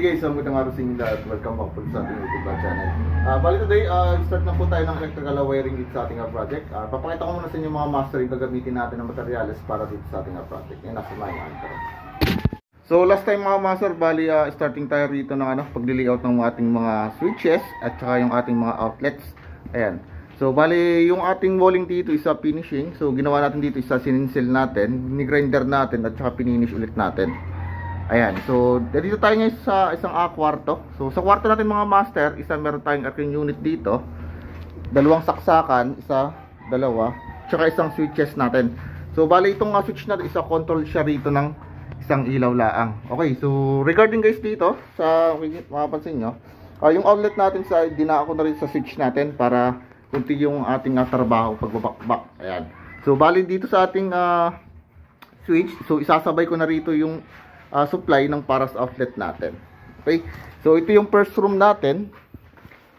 Hey guys, magandang araw sa inyo lahat. Welcome back po sa ating YouTube channel. Bali today, start na po tayo ng electrical wiring dito sa ating project. Papakita ko muna sa inyo mga mastering gagamitin natin ng materials para dito sa ating project. Yan, nasa mayan ko. So last time mga master, bali starting tayo rito ng pagli-layout ng ating mga switches at saka yung ating mga outlets. Ayan. So bali yung ating walling dito isa finishing. So ginawa natin dito isa sininsil natin, ni-grinder natin at saka pininish ulit natin. Ayan, so dito tayo ngayon sa isang kwarto. So sa kwarto natin mga master, isa meron tayong aircon unit dito, dalawang saksakan, isa, dalawa, tsaka isang switches natin. So bali itong switch natin, isa control siya rito ng isang ilaw laang. Okay, so regarding guys dito, sa mapapansin nyo, yung outlet natin sa dinako na rin sa switch natin para kunti yung ating trabaho pagbabakbak. Ayan, so bali dito sa ating switch, so isasabay ko na rito yung supply ng para sa outlet natin. Okay, so ito yung first room natin.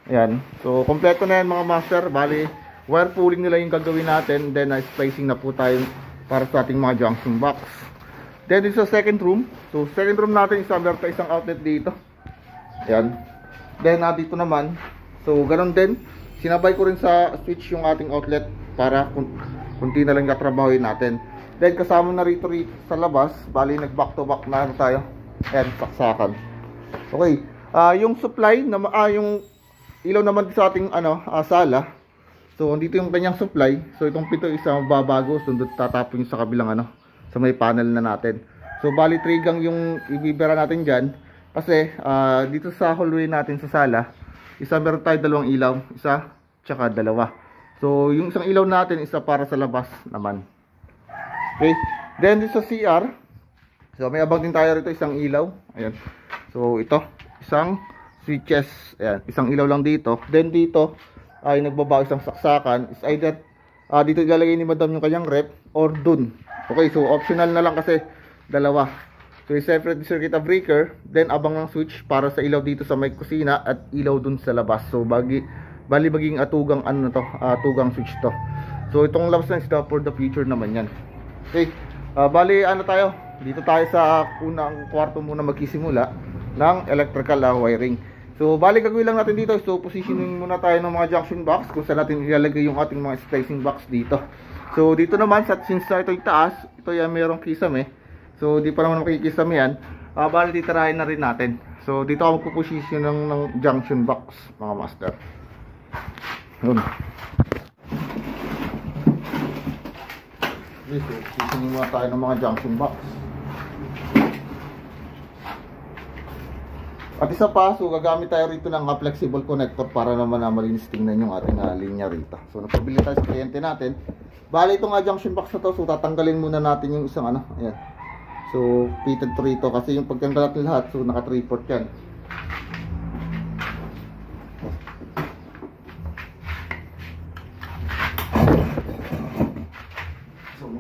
Ayan, so kompleto na yan mga master. Bali wire pulling nila yung gagawin natin, then splicing na po tayo para sa ating mga junction box. Then this is second room. So second room natin, isang outlet dito. Ayan, then dito naman, so ganun din, sinabay ko rin sa switch yung ating outlet para kunti na lang katrabahoin natin. Then kasama na rito sa labas, bali nag back to back na tayo. Ayan, saksakan. Okay, yung supply na yung ilaw naman sa ating sala. So dito yung kanyang supply. So itong pito isa mababago, sundot tatapon sa kabilang sa may panel na natin. So bali 3 gang yung ibibira natin diyan kasi dito sa hallway natin sa sala, isa meron tayo dalawang ilaw, isa tsaka dalawa. So yung isang ilaw natin isa para sa labas naman. Okay, then dito sa CR, so may abang din tayo rito, isang ilaw. Ayan, so ito, isang switches. Ayan, isang ilaw lang dito. Then dito ay nagbabago isang saksakan. Is either dito ilalagay ni madam yung kanyang rep or dun. Okay, so optional na lang kasi dalawa. So separate circuit breaker, then abang ng switch para sa ilaw dito sa may kusina at ilaw dun sa labas. So bali maging atugang atugang switch to. So itong labas na sila for the future naman yan. Okay, bali tayo, dito tayo sa unang kwarto muna magsisimula ng electrical wiring. So bali gagawin lang natin dito, so positioning muna tayo ng mga junction box kung saan natin ilalagay yung ating mga splicing box dito. So dito naman, since ito yung taas, ito yung merong kisame, so di pa naman makikisame yan, bali titirahin na rin natin. So dito ako magpuposition ng junction box mga master. Yun. So, sisingin muna tayo ng mga junction box. At isa pa, so gagamit tayo rito ng flexible connector para naman malinis tingnan yung ating linya rito. So nagpabili tayo sa kliyente natin. Bali itong junction box na to, so tatanggalin muna natin yung isang ayan. So fitted to rito kasi yung pagtanggal natin lahat, so naka 3/4 yan.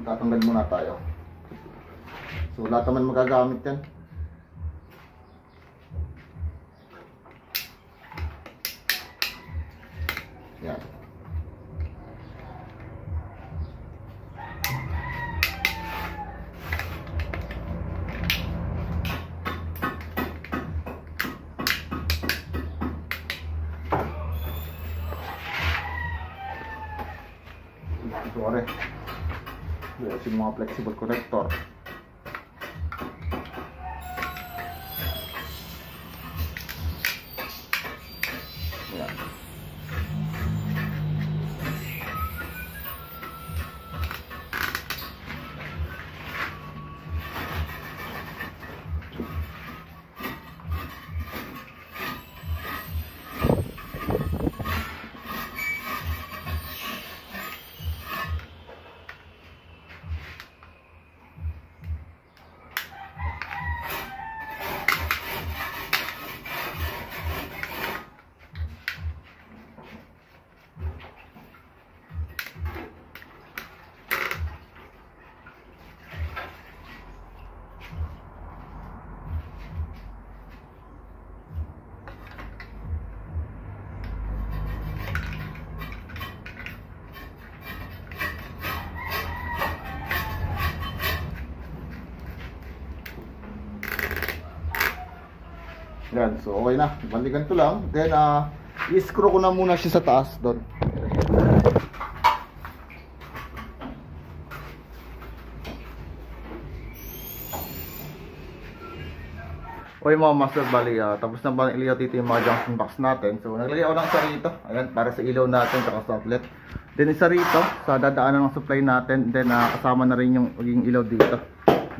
Tatanggal muna tayo. So lahat naman magagamit yan. Yan. Sorry. Yes, yung mga flexible connector. Ayan. Yan, so okay na. Balikan ko lang. Then, i-screw ko na muna siya sa taas doon. Okay mga master, bali, tapos na ba ilaw dito yung mga junction box natin. So, naglagay ako ng isa rito. Ayan, para sa ilaw natin, saka sa outlet. Then, isa rito, sa dadaanan ng supply natin. Then, kasama na rin yung maging ilaw dito.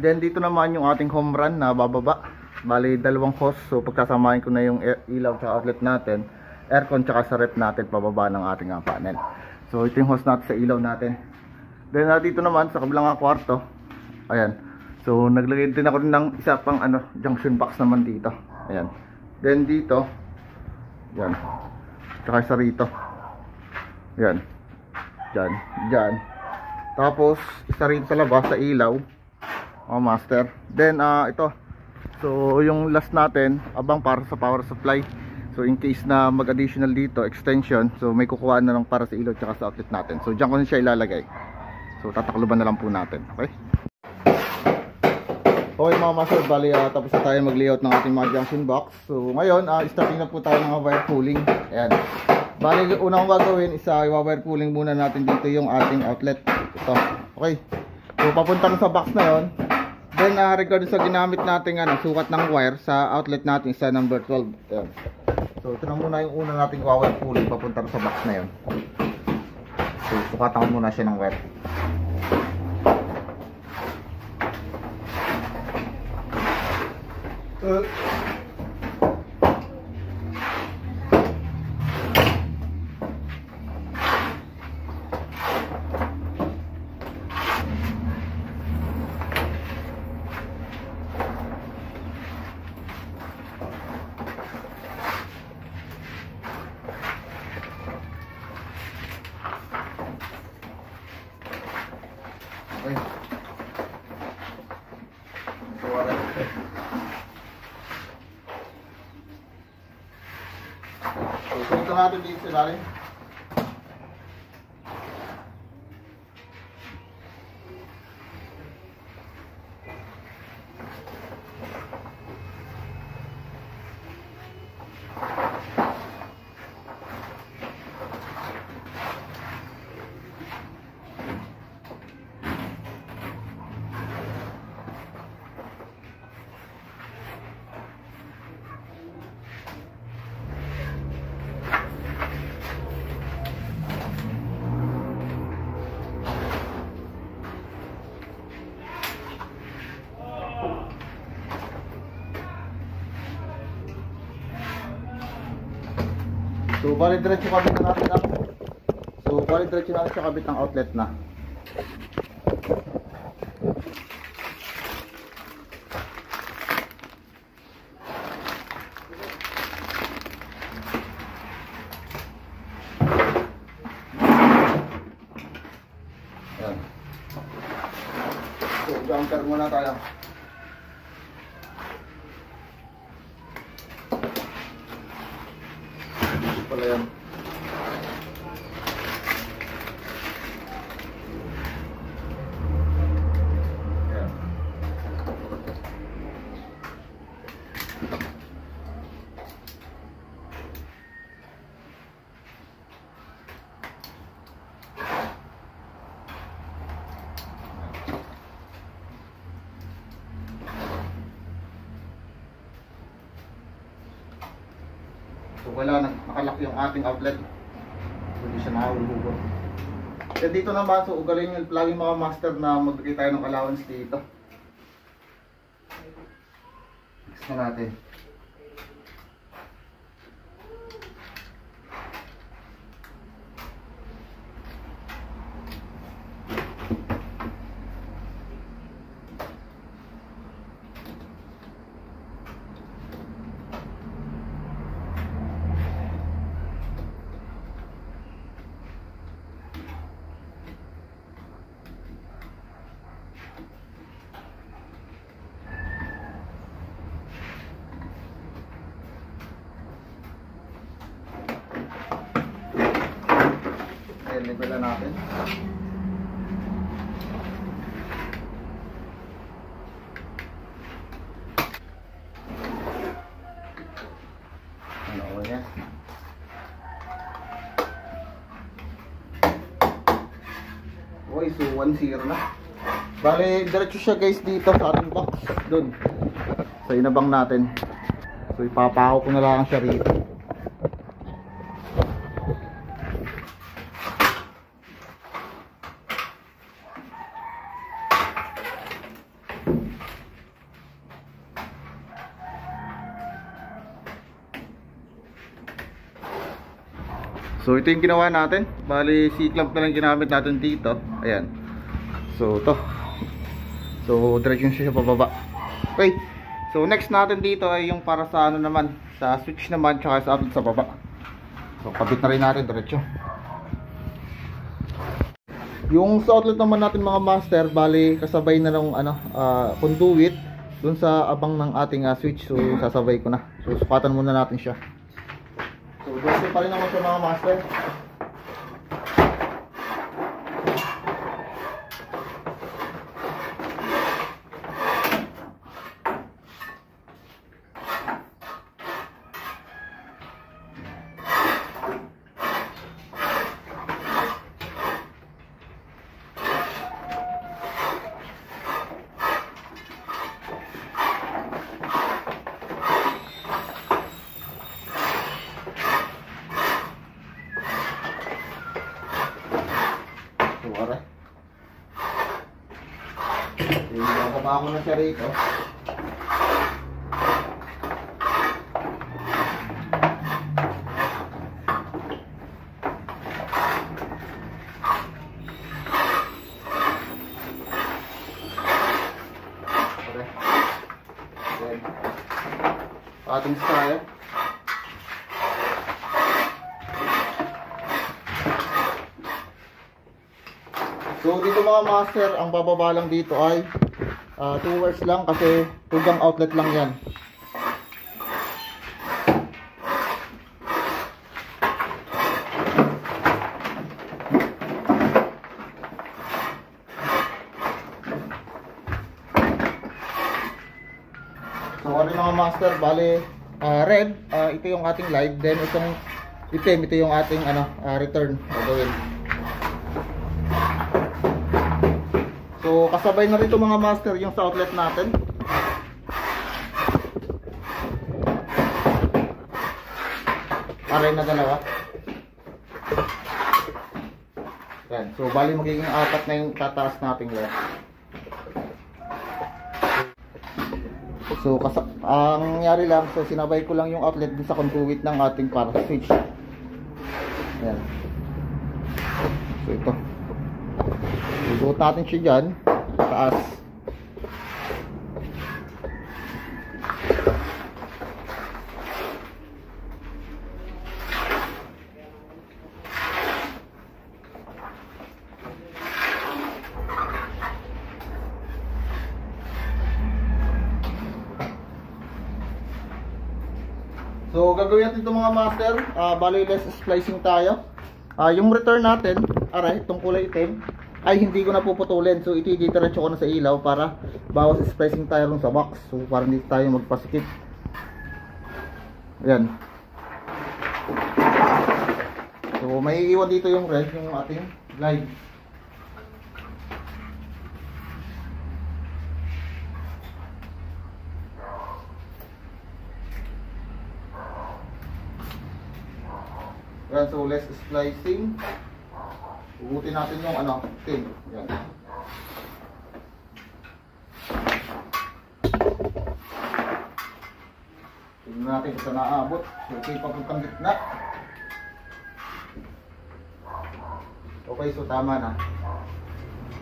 Then, dito naman yung ating home run na bababa. Bali, dalawang hose. So, pagkasamahin ko na yung ilaw sa outlet natin, aircon, tsaka sa rep natin, pababa ng ating panel. So, ito yung hose natin sa ilaw natin. Then, dito naman, sa kabilang kwarto, ayan. So, naglagay din ako ng isa pang junction box naman dito. Ayan. Then dito, yan. Tsaka isa rito. Yan. Diyan, diyan. Tapos, isa rito sa labas sa ilaw. Master. Then, ito. So, yung last natin, abang para sa power supply. So, in case na mag-additional dito, extension. So, may kukuha na lang para sa ilaw tsaka sa outlet natin. So, diyan ko na siya ilalagay. So, tatakluban na lang po natin. Okay? Okay mga master, bali tapos na tayo mag-layout ng ating mga junction box. So ngayon, starting na po tayo ng wire pulling. Ayan. Bali, unang gagawin is i-wire pulling muna natin dito yung ating outlet. Ito. Okay. So papunta na sa box na yon. Then regarding sa ginamit natin sukat ng wire sa outlet natin sa number 12. Ayan. So ito na muna yung una nating wire pulling papunta na sa box na yon. So sukatan ko muna siya ng wire. Okay. So, ito natin dito sa ilalim. So, bali diretso kabit na natin ang diretso natin sa kabit ng outlet na. Ayan. So, jumper muna tayo. Pala yan. Ayan. So wala nakalak yung ating outlet. So hindi siya nakahulugan. Then dito naman, so ugalin yung laging mga master na magbigay tayo ng allowance dito. Fix na natin. Level na natin. Ayan. Okay, so 1-0 na. Bale, diretso siya guys dito sa ating box. Doon. So inabang natin. So ipapako ko na lang siya rito. So ito yung ginawa natin. Bali C-clamp na lang ginamit natin dito. Ayan. So to. So diretso siya pababa. Okay. So next natin dito ay yung para sa ano naman, sa switch naman tsaka sa outlet sa baba. So kabit na rin natin diretso. Yung sa outlet naman natin mga master, bali kasabay na ng ano, conduit dun sa abang ng ating switch. So sasabay ko na. So sukatan muna natin siya. So, dito pa rin naman siya mga master. Bababa ko na siya rito. Okay. Then, ating style. So dito mga master, ang bababa lang dito ay 2 wires lang kasi tugang outlet lang yan. So ano mga master, bali red, ito yung ating live, then itong itim, ito yung ating return gagawin. So kasabay na rito mga master yung sa outlet natin. Aray na dalawa. Yan. So bali magiging 4 na yung tataas nating left. So ang nangyari lang, so sinabay ko lang yung outlet dun sa conduit ng ating para switch. Yan. So ito. Isuot natin siya dyan taas. So gagawin natin ito mga master, bali less splicing tayo. Yung return natin, aray, itong kulay itim ay hindi ko na puputulin. So iti-diretso ko na sa ilaw para bawas splicing tayo sa box. So para hindi tayo magpasikip. Ayan. So may iwan dito yung red, yung ating live. Ayan, so less splicing. Ugutin natin yung tin. Yan. Tingnan natin kung saan naabot. So, okay, papuntang gitna. Okay, so tama na.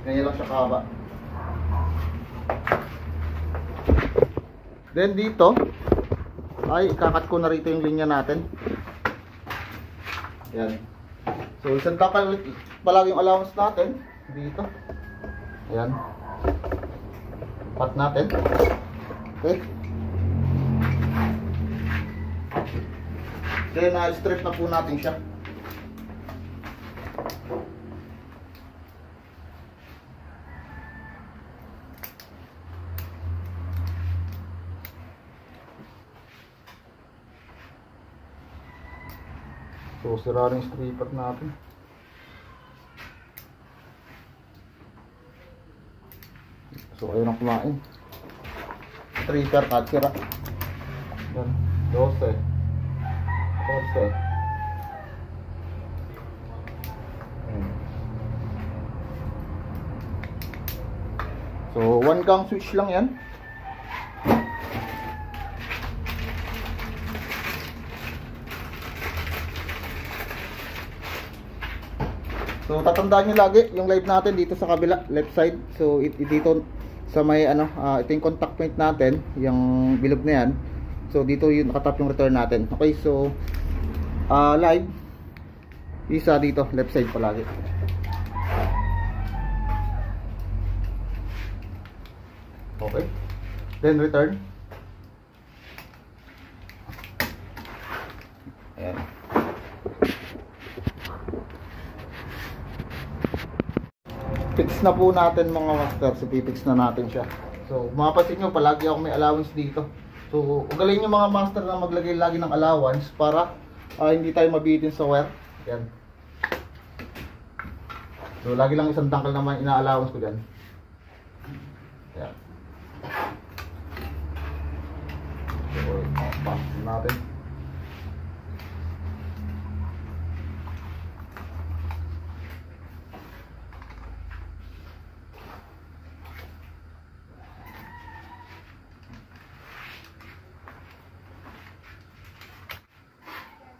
Ganyan lang siya kahaba. Then dito, ay ikakat ko na rito yung linya natin. Yan. So, isang takal palagi yung allowance natin dito. Ayan. Pat natin. Okay. Then, strip na po natin siya. So, sira rin yung stripper natin. So, ayun ang kumain. Stripper at sira. Yan, 12. 14. So, 1 gang switch lang yan. So, tatandaan nyo lagi yung live natin dito sa kabila, left side. So, dito sa may ito yung contact point natin, yung bilog na yan. So, dito yung nakatap yung return natin. Okay, so live isa dito, left side palagi. Okay, then return. Ayan. Fix na po natin mga master. So, pipix na natin siya. So, mapapansin nyo, palagi ako may allowance dito. So, ugalin nyo mga master na maglagay lagi ng allowance para hindi tayo mabitin sa wire. Yan. So, lagi lang isang tangkal naman ina-allowance ko dyan. Yan. So, pass natin.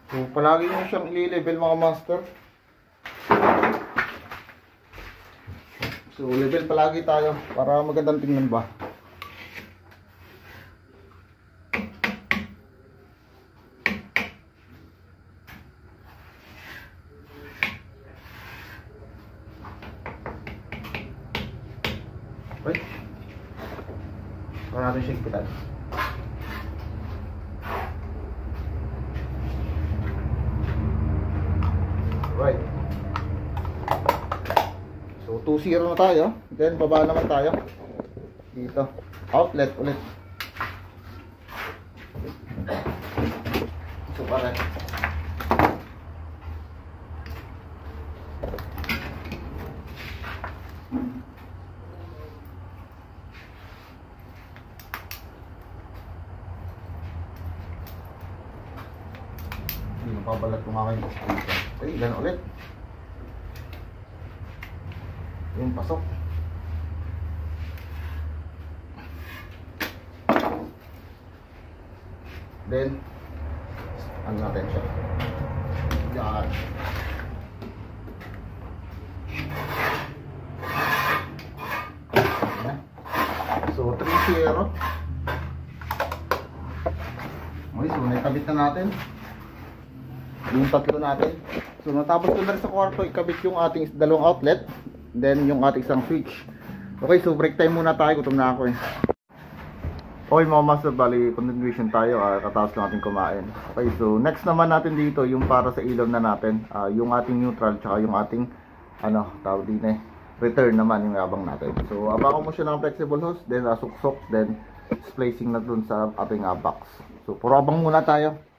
So, palagi nyo siyang i-level mga master. So, level palagi tayo para magandang tingnan ba. Okay. Para natin siya ipitan. Right. So 2-0 na tayo. Then baba naman tayo. Dito. Outlet ulit. So pare. Hindi mapabalat kung aking speaker. Okay, ganun ulit. Yung pasok. Then, ano natin siya? Yan. So, 3-0. Okay, so naikabit na natin yung tatlo natin. So natapos ko na rin sa kwarto ikabit yung ating dalawang outlet, then yung ating isang switch. Okay, so break time muna tayo, gutom na ako eh. Okay mga master, bali continuation tayo, katapos lang natin kumain. Okay, so next naman natin dito yung para sa ilaw na natin, yung ating neutral tsaka yung ating tawag din return naman yung abang natin. So abangan mo siya ng flexible hose, then suksok, then splicing na dun sa ating box. So puro abang muna tayo.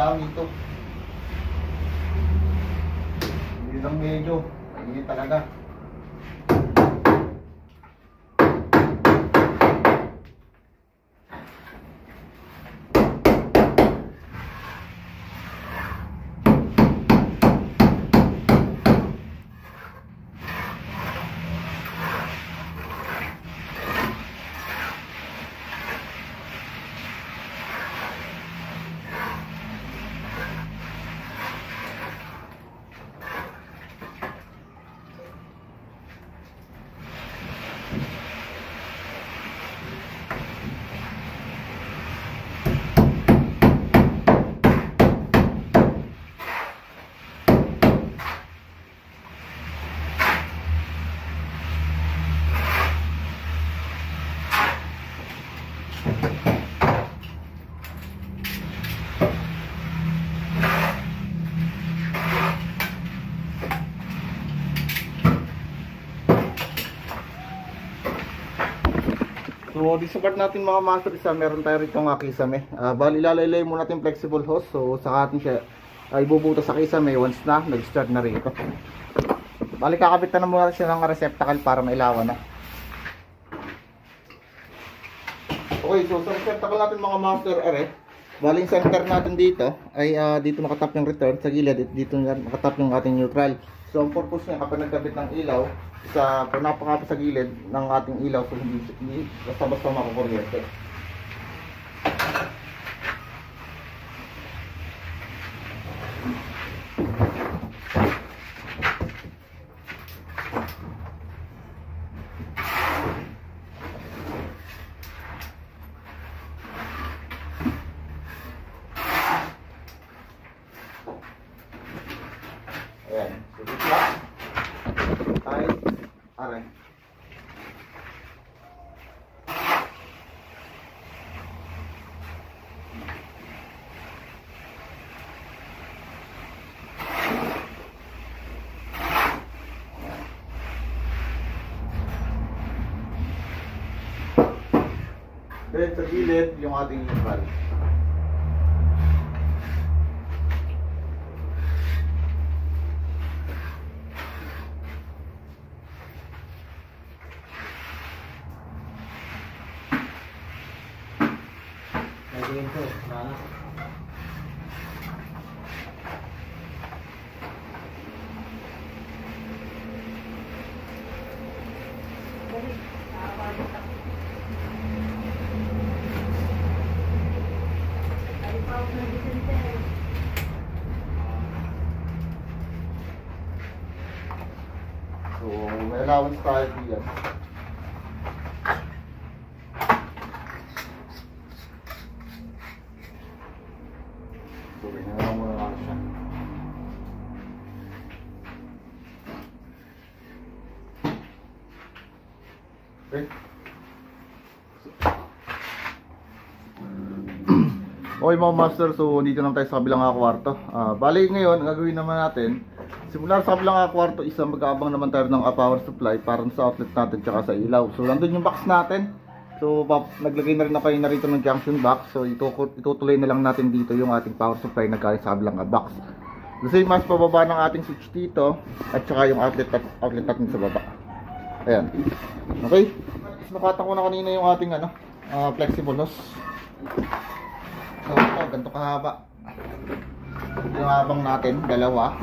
dami ito. Hindi lang medyo. Hindi talaga. So, di sa part natin mga master isa, meron tayo rito ng kisame. Bali, lalay mo natin flexible hose. So, saka natin siya ibubutas sa kisame once na nag-start na rito. Bali, kakabitan na muna siya ng receptacle para mailawan na. Okay, so sa receptacle natin mga master, bali, yung center natin dito ay dito nakatap yung return sa gilid at dito nakatap yung ating neutral. So, ang purpose niya kapag nagkabit ng ilaw, napakapit sa gilid ng ating ilaw, so hindi basta-basta makukuryente. Ayan, so dito ay aray. Then sa gilid yung ating neutral. Ito, sana. So, may allowance tayo diyan. So, binagawa mo na siya. Okay. Okay mga master, so dito naman tayo sa kabilang kwarto. Bali ngayon, gagawin naman natin, simula sa kabilang kwarto, mag-aabang naman tayo ng power supply para sa outlet natin tsaka sa ilaw. So nandun yung box natin. So naglagay na rin ako na rito ng junction box. So itutuloy na lang natin dito yung ating power supply na galing sa kabilang box. The same as pababa ng ating switch dito at tsaka yung outlet natin sa baba. Ayan. Okay. Nakatan ko na kanina yung ating flexible hose. So ito, ganito kahaba yung habang natin, dalawa.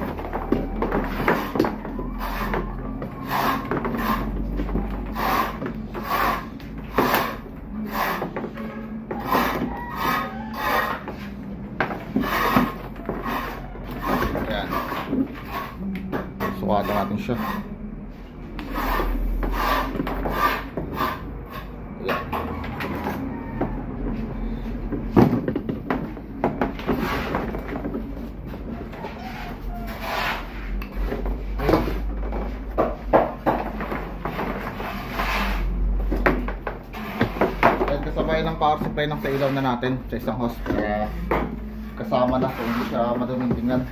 Ayan, sukatan natin siya. Ayan. Kasabay ng power supply ng sa ilaw na natin sa isang hose, kasama na, so hindi siya maduming tingnan.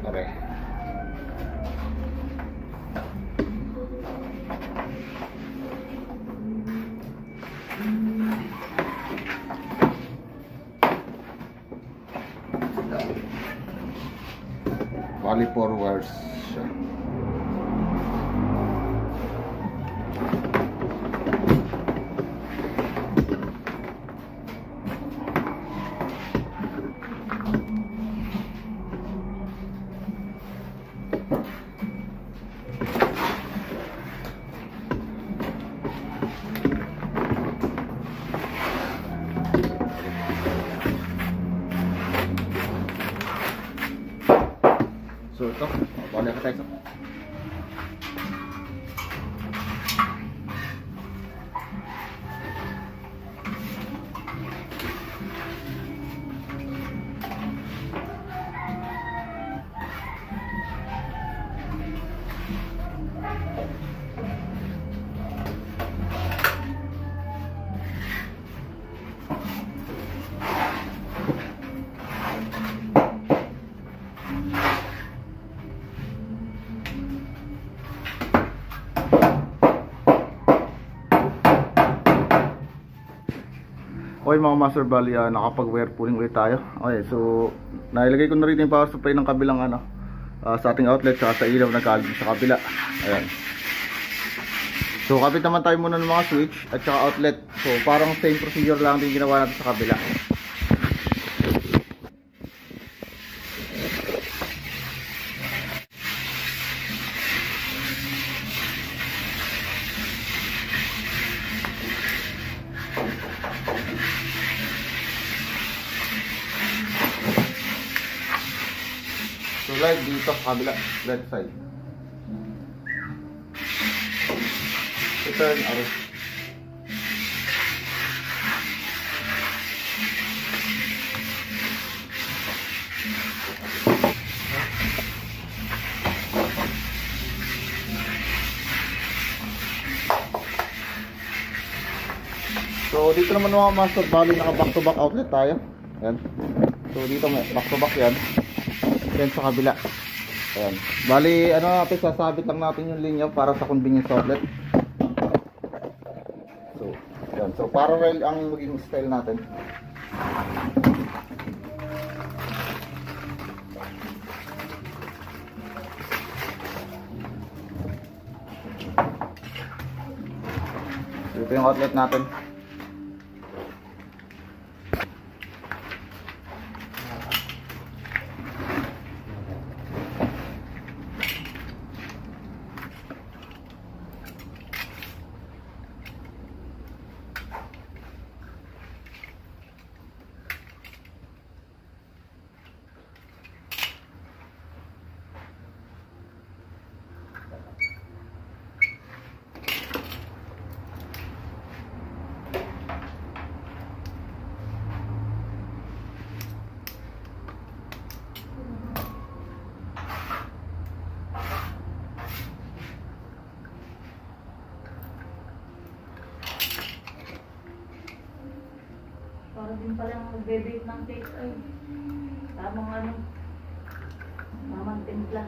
Okay. Bali 4 wires siya. So ito, balik ka tayo. Okay mga master, bali nakapag-wire pulling ulit tayo. Okay, so nailagay ko na rin yung power supply ng kabilang sa ating outlet sa ilaw na galing sa kabila. Ayan. So kapit naman tayo muna ng mga switch at saka outlet. So parang same procedure lang din ginawa natin sa kabila. So live dito sa kabila, left side. So turn arrow. So dito naman mga master, bali naka back to back outlet tayo. Ayan. So dito may back to back yan. Yan sa kabila. Ayan. Bali, natin, sasabit lang natin yung linya para sa convenience outlet. So, yan. So, parallel ang maging style natin. So, ito yung outlet natin. Para din palang magbebake ng cake ay tamang tamang timpla.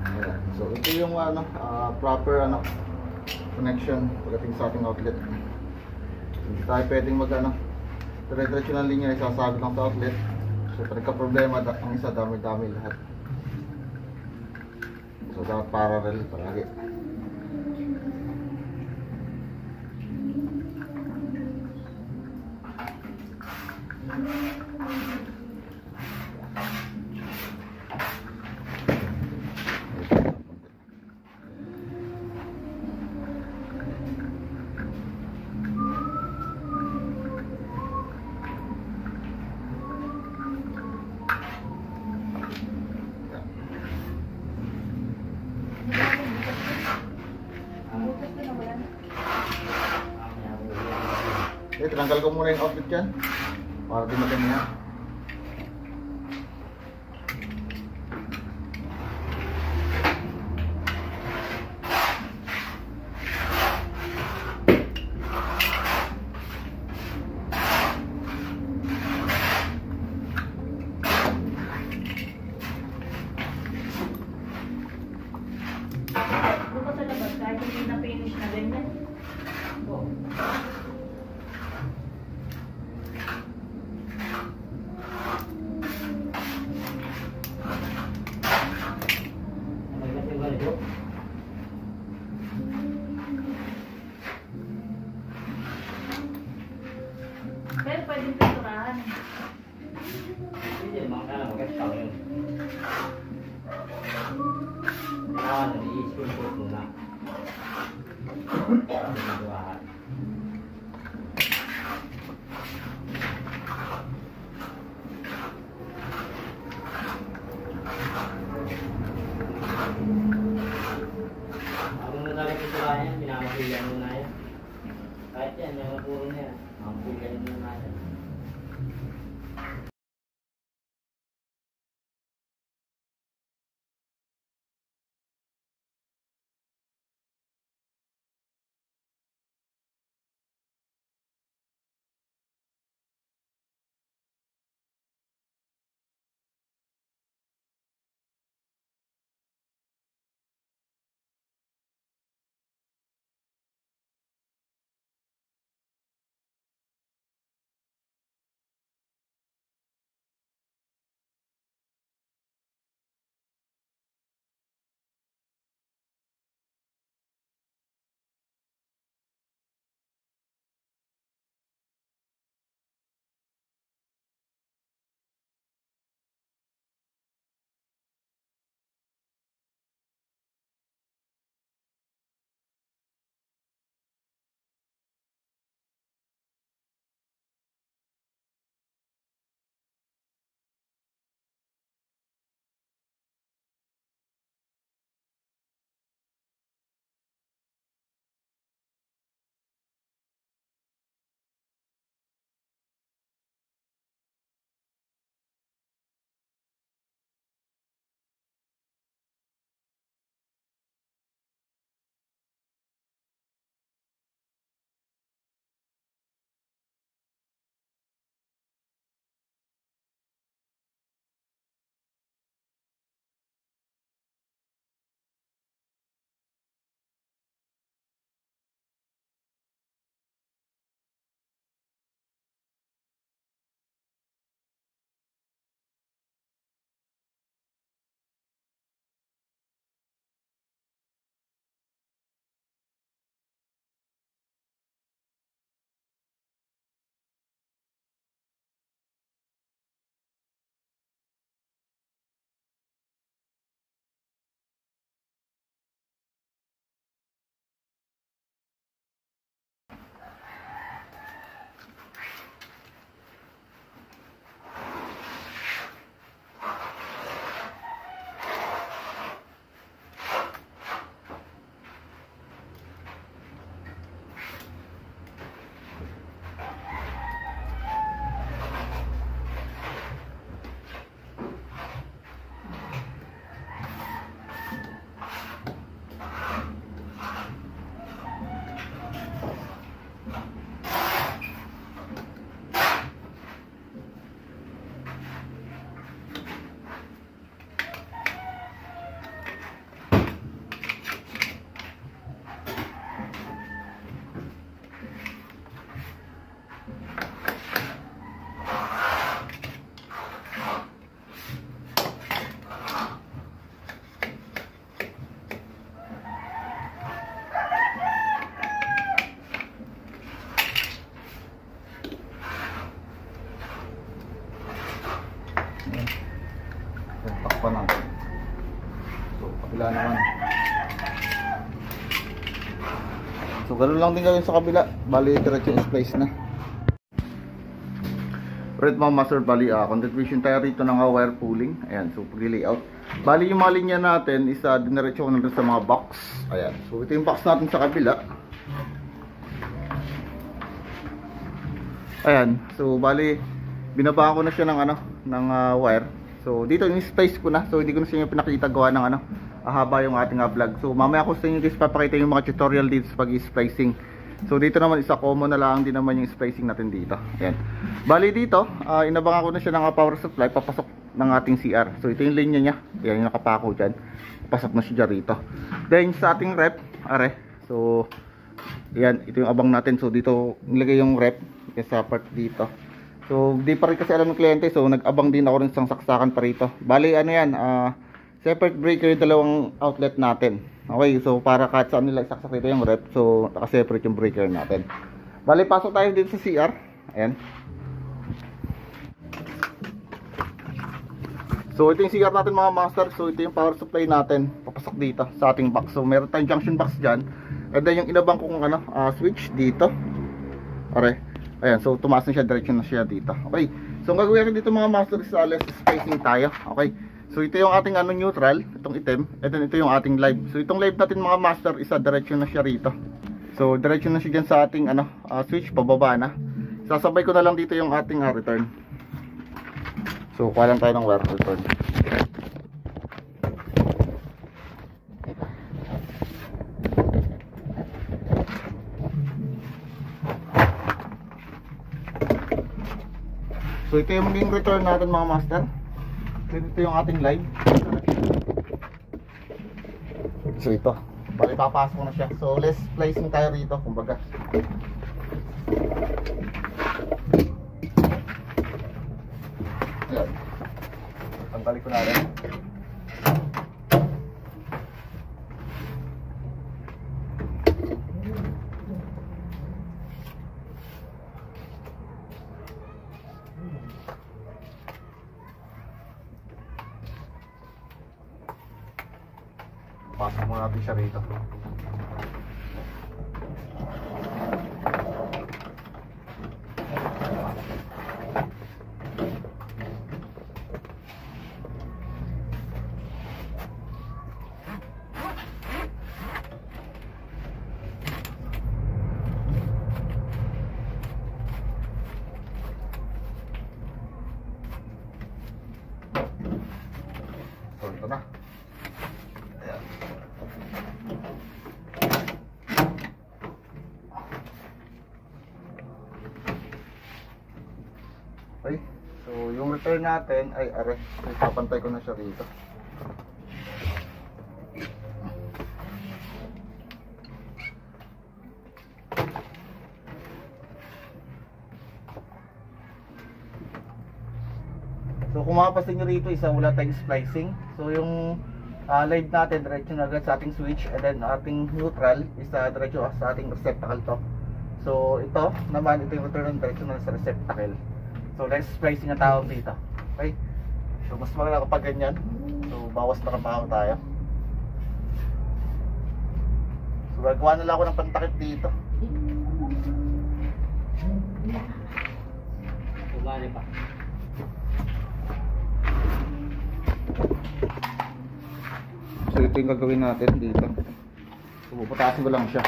Ayan. So ito yung proper connection pagdating sa ating outlet. Hindi tayo pwedeng dire-diretso ng linya isasabit lang sa outlet. So pag nagka-problema ang isa, dami-dami lahat. So dapat parallel palagi. Tinanggal ko muna yung outlet dyan para di maganda. Doon pa sa labas, kahit hindi na finish na ganyan. Pero pwedeng pinturahan. Hindi, makakala magkatang yun. Kailangan na i-screen coat muna. Pagkakuhaan. Ako nung talagang pinturahan yan, pinamapilihan muna yan. Kahit yan, yung napuro na yan. Mamapilihan muna yan. Takpan natin. So, kabila naman. So, ganun lang din gawin sa kabila. Bali, diretso yung splice na. Alright mga master, bali, contribution tayo rito ng wire pulling. Ayan, so pag-layout. Bali, yung mga linya natin is diniretso ko na rin sa mga box. Ayan, so ito yung box natin sa kabila. Ayan, so bali, binaba ko na siya ng wire. So dito yung splice ko na. So hindi ko na sa inyo pinakita gawa ng haba yung ating vlog. So mamaya ko sa inyo guys papakita yung mga tutorial dito sa pag-splicing. So dito naman isa common na lang din naman yung splicing natin dito. Ayan. Bali dito, inabangan ko na siya ng power supply papasok ng ating CR. So ito yung linya niya. Ayan yung nakapako dyan. Pasok na siya rito. Then sa ating rep, are. So ayan, ito yung abang natin. So dito nilagay yung rep sa part dito. So di pa rin kasi alam ng kliyente. So nag-abang din ako rin sa saksakan pa rito. Bali ano yan, separate breaker yung dalawang outlet natin. Okay, so para kahit saan nila isaksak dito yung rep, so naka-separate yung breaker natin. Bali, pasok tayo dito sa CR. Ayan. So ito yung CR natin mga master. So ito yung power supply natin. Papasok dito sa ating box. So meron tayong junction box dyan. And then yung inabang kong switch dito. Okay. Ayan, so tumaas na siya, direction na siya dito. Okay. So ang gagawin dito mga master is less spacing tayo. Okay. So ito yung ating neutral, itong itim, and then ito yung ating live. So itong live natin mga master, isa direction na siya rito. So direction na siya dyan sa ating switch, pababa na. Sasabay ko na lang dito yung ating return. So kuha lang tayo ng wire return. So ito yung maging return natin mga master. Ito yung ating live. So ito, bali papasok na siya. So less placing tayo rito, kumbaga. Ayan. Tanggalin ko na rin. Pasok mo natin siya rito. So ito na. Ayan. Okay. So yung return natin ay are. So ipapantay ko na siya rito. So kung makapasin nyo rito, isa wala tayong splicing. So yung live natin, diretso na agad sa ating switch. And then ating neutral is diretso sa ating receptacle to. So ito naman, ito yung return, diretso na sa receptacle. So less splicing ang tawag dito. Okay. So mas maganda kapag ganyan. So bawas na kapahaw tayo. So gagawa na lang ako ng pantakip dito. Tumali pa. So ito yung gagawin natin dito. So puputasin ko lang siya.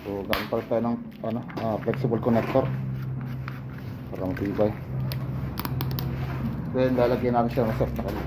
So gamit pa tayo ng flexible connector para matibay. Then lalagyan natin siya ng receptacle.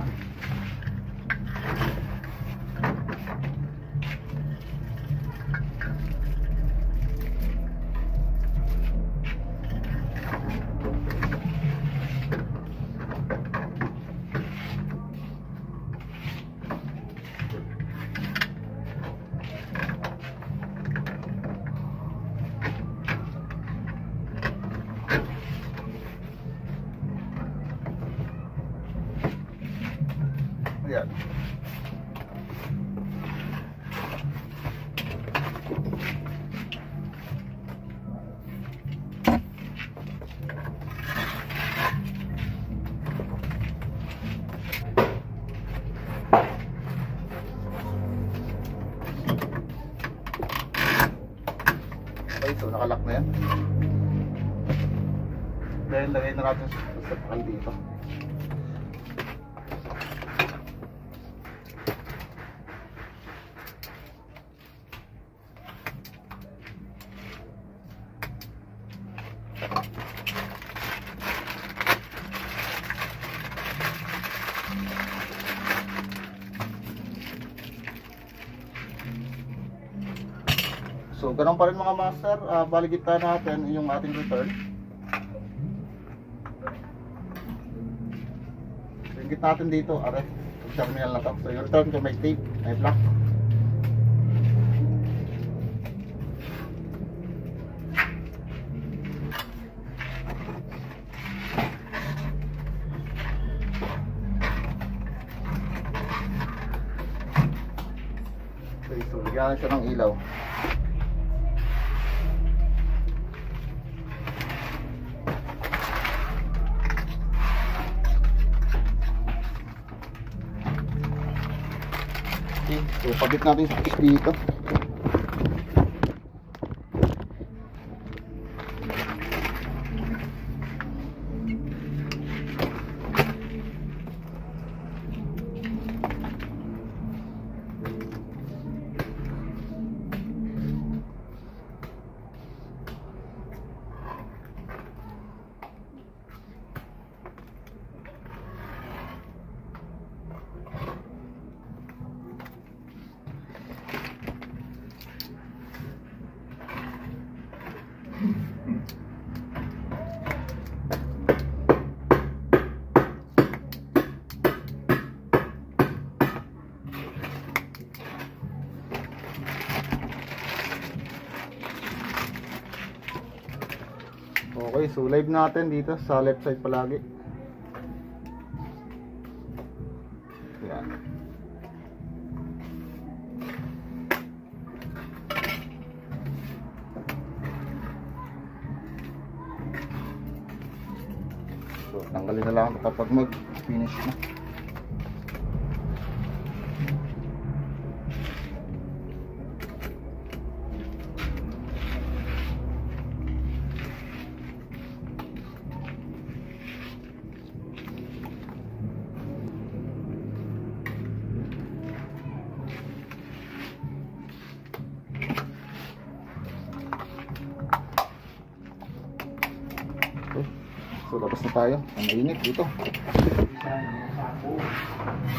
Ayan. Okay, so nakalock na yan. Then lagay na natin sa pakal dito. So So, ganun pa rin mga master. Baligita natin yung ating return. Ringit natin dito, are. Terminal na to. So, yung return ko may tape, may black. Okay, so lagyan siya ng ilaw. Okay, so pabit natin sa switch dito. Okay, so live natin dito sa left side palagi. Yan. So, tanggalin na lang kapag mag-finish na. So labas na tayo. Ang mainit dito.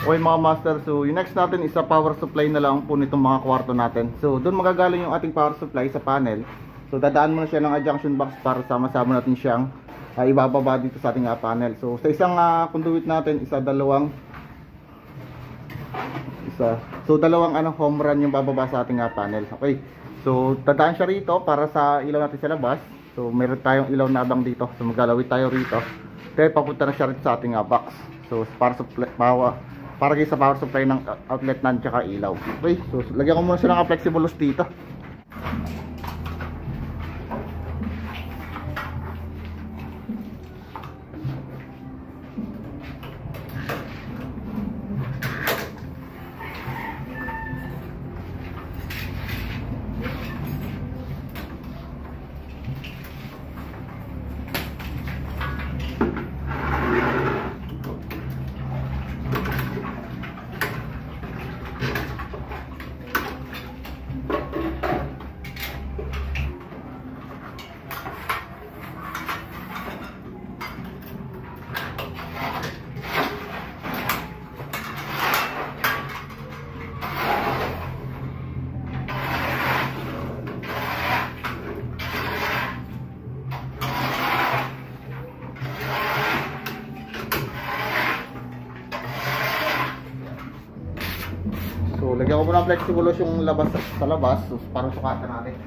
Okay mga master, so yung next natin is sa power supply na lang po nitong mga kwarto natin. So doon magagaling yung ating power supply sa panel. So dadaan muna siya ng junction box para sama-sama natin siyang ibababa dito sa ating panel. So sa isang conduit natin, dalawang home run yung bababa sa ating panel. Okay. So dadaan siya rito para sa ilaw natin sa labas. So meron tayong ilaw na abang dito. So maglalawit tayo rito. Kaya papunta na siya rito sa ating box. So para kayo sa power supply ng outlet na tsaka ilaw. Okay, so lagyan ko muna siya ng flexible hose dito. So lagyan ko muna ng flexible hose yung labas sa labas, so para sukatan natin.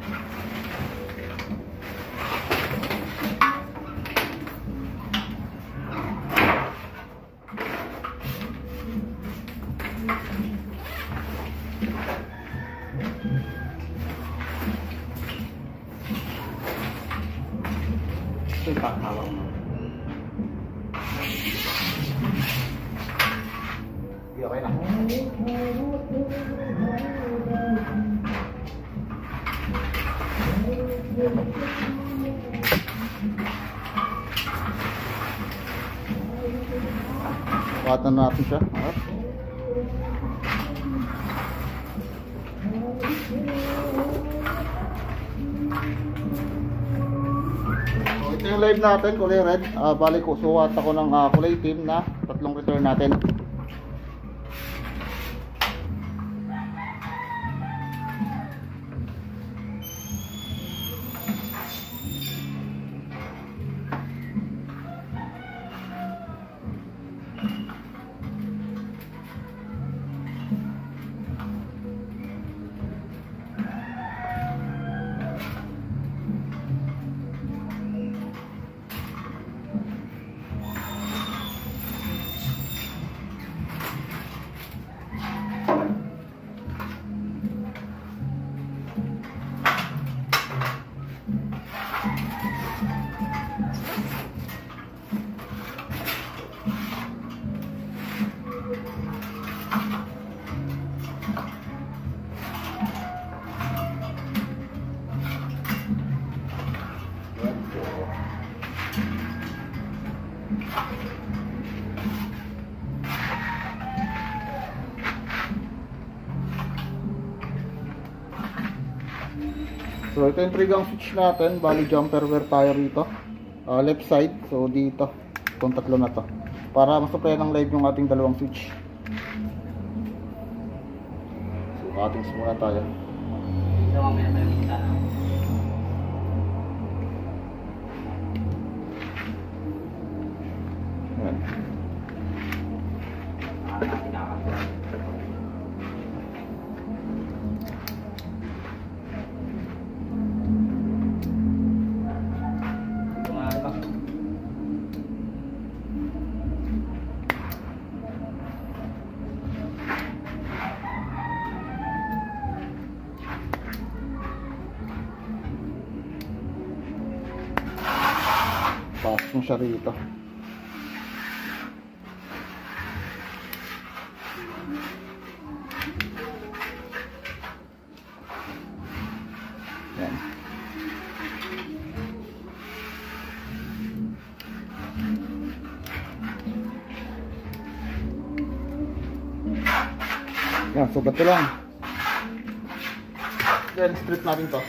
Ito yung hawak mo. Okay na. Sukatan natin siya. So, ito yung live natin, kulay red. Balik ko, suwat ako ng kulay team na tatlong return natin. So ito yung trigang switch natin, bali jumper wear tayo rito, left side, so dito, itong tatlo na to, para masupply ng live yung ating dalawang switch. So cuttings muna tayo. Ito mamaya tayo punta na. Ayan. Natin nakakasya. Pasok mo siya rito. Yan. Yan, so ba't lang? Then strip natin to.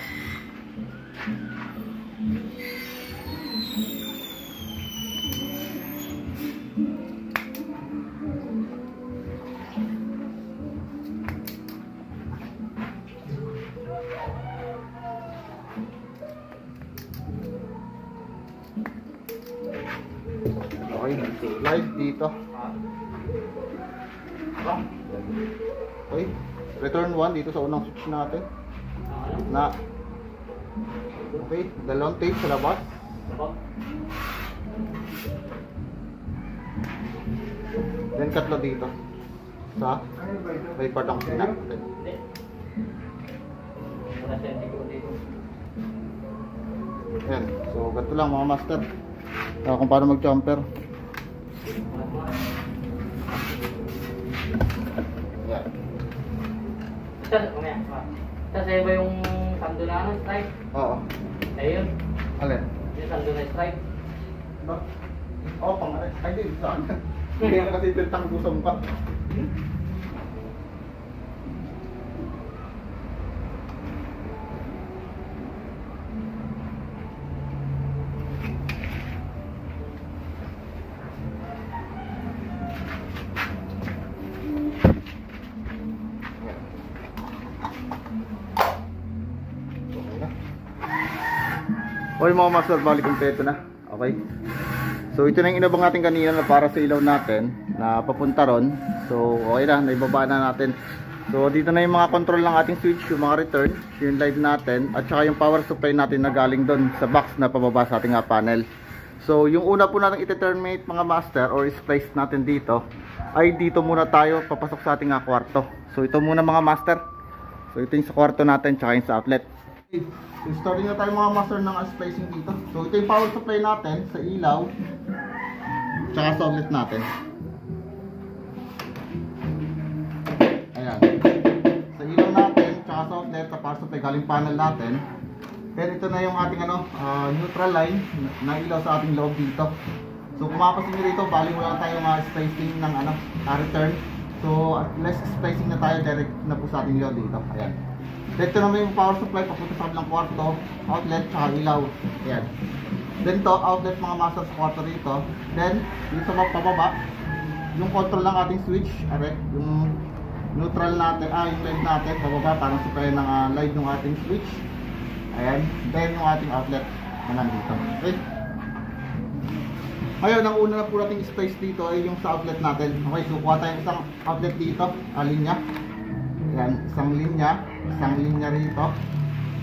Okay, live dito. Okay, return 1 dito sa unang switch natin. Na. Okay, dalawang tape sa labas. Then katlo dito. Sa may part ng kusina. Hindi. Wala siya, hindi ko dito. Yan, so ganito lang mga master. Kung paano mag-jumper. Yan. Sa ba yung sando na ano, stripe? Oo. Ayun. Alin? Yung sando na stripe. Ba? Oo, pangalan. Ay, di. Saan? Hindi ka kasi tintang gusong ka. Okay mga master, balik kompleto na. Okay. So ito na yung inabang natin kanina na para sa ilaw natin na papunta ron. So okay na, naibaba na natin. So dito na yung mga control ng ating switch, yung mga return, yung live natin, at saka yung power supply natin na galing doon sa box na pababa sa ating panel. So yung una po natin ite-terminate mga master or splice natin dito ay dito muna tayo papasok sa ating kwarto. So ito muna mga master. So ito yung sa kwarto natin tsaka yung sa outlet. So starting na tayo mga master ng splicing dito. So ito yung power supply natin sa ilaw tsaka sa outlet natin. Ayan. Sa ilaw natin tsaka sa outlet sa power supply galing panel natin. Then ito na yung ating neutral line na ilaw sa ating loob dito. So kung mapapansin nyo dito, bali wala tayong splicing ng return. So less splicing na tayo, direct na po sa ating ilaw dito. Ayan. Dito naman yung power supply papunta sa kabilang kwarto, outlet tsaka ilaw. Ayan. Then to outlet mga master sa kwarto dito. Then dito sa pababa, yung control ng ating switch, aray, yung neutral natin, yung live natin pababa para supply ng live ng ating switch. Ayan, then yung ating outlet na nandito. Okay. Ngayon, ang una na po nating space dito ay yung sa outlet natin. Okay, so kuha tayong isang outlet dito, linya. Ayan, isang linya rito.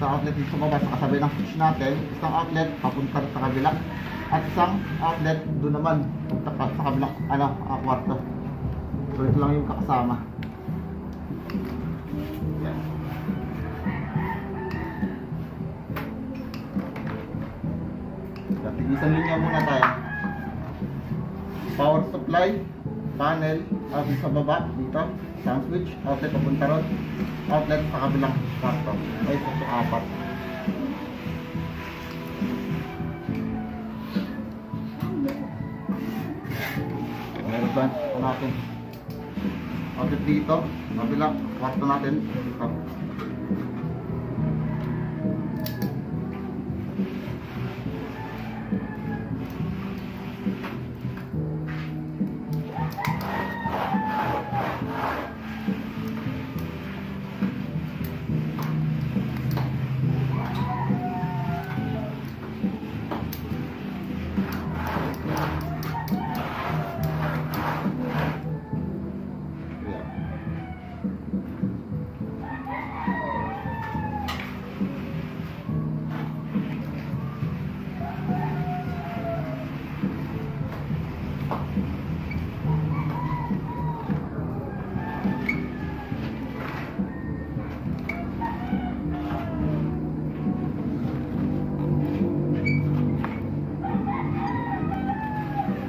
Sa outlet dito sa baba, sa kasabi ng switch natin. Isang outlet, papunta sa kabila. At isang outlet, doon naman, sa kabilang, kwarto. So ito lang yung kakasama. Ayan. Isang linya muna tayo. Power supply, panel, outlet sa baba, dito, isang switch, outlet papunta ron, outlet sa kabilang kwarto. Ay, so apat. Advance po natin. Outlet dito. Kabila. Kwarto natin. Up.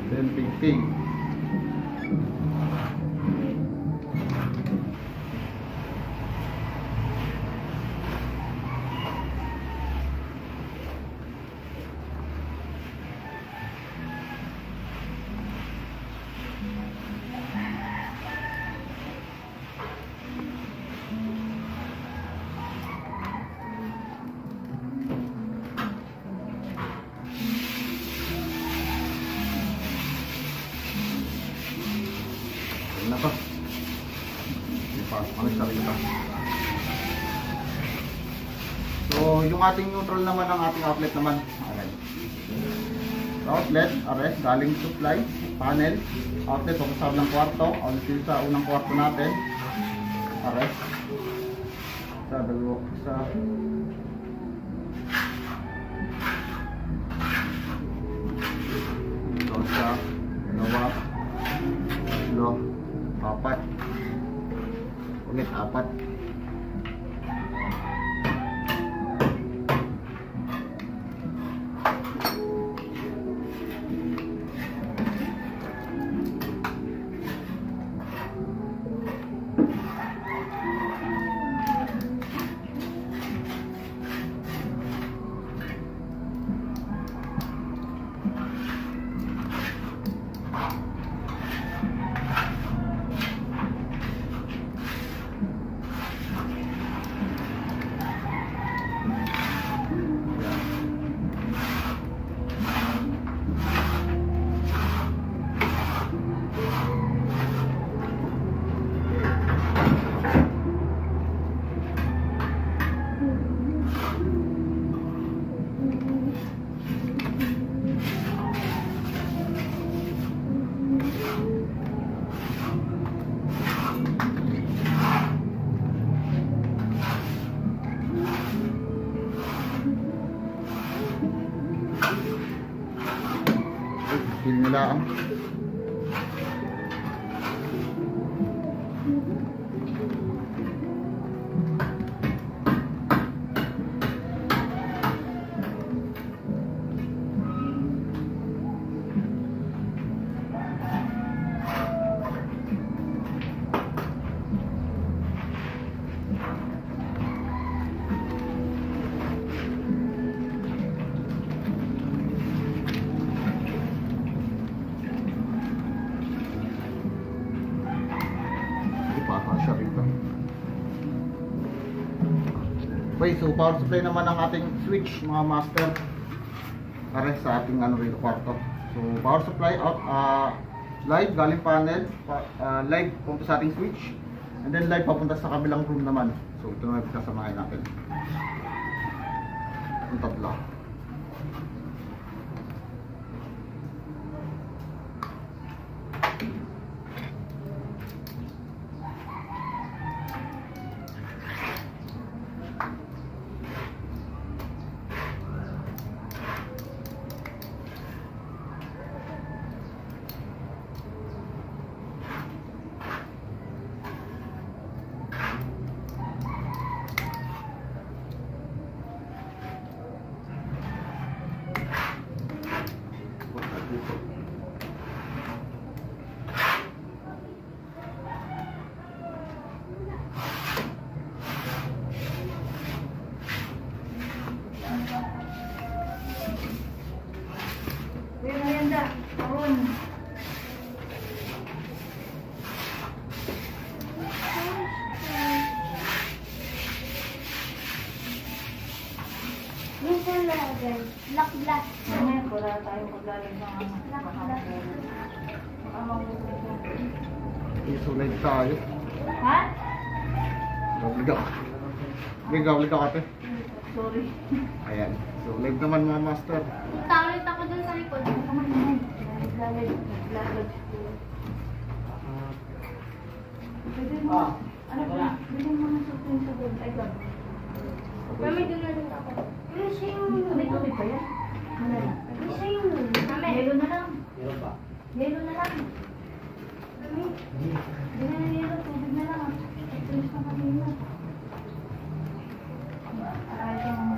Then painting. Ayun na to. Ipasok ko na sa rito. So, yung ating neutral naman ang ating outlet naman. Alright. Outlet, ares, galing supply, panel, outlet, pagkasab ng kwarto, outlet sa unang kwarto natin, ares, sa dalawang, sa dalawa, tatlo, apat, ulit apat. Feel nila ang siya rito. Okay, so power supply naman ang ating switch mga master para sa ating ano rito kwarto. So power supply out, live galing panel, live punta sa ating switch, and then live papunta sa kabilang room naman. So ito na kasamahin natin yung tatlo. wala tayong paglalag ng Isulay tayo. Ha? Gabliga. Gabliga ka ate. Sorry. Ayan. So live naman mga master. Tawid ako dun sa likod. Naglalag. Pwede mo. Ano ba? Pwede mo na sutin sa doon. Ay, gab. Mami, dun na rin ako. Ano siya yung... May tubig ba yan? Ano na? Ano siya yung... Mami. Yelo na lang. Meron pa. Yelo na lang. Mami. Hindi na yelo. Tubig na lang. Itulis na kanina. Ay, kang...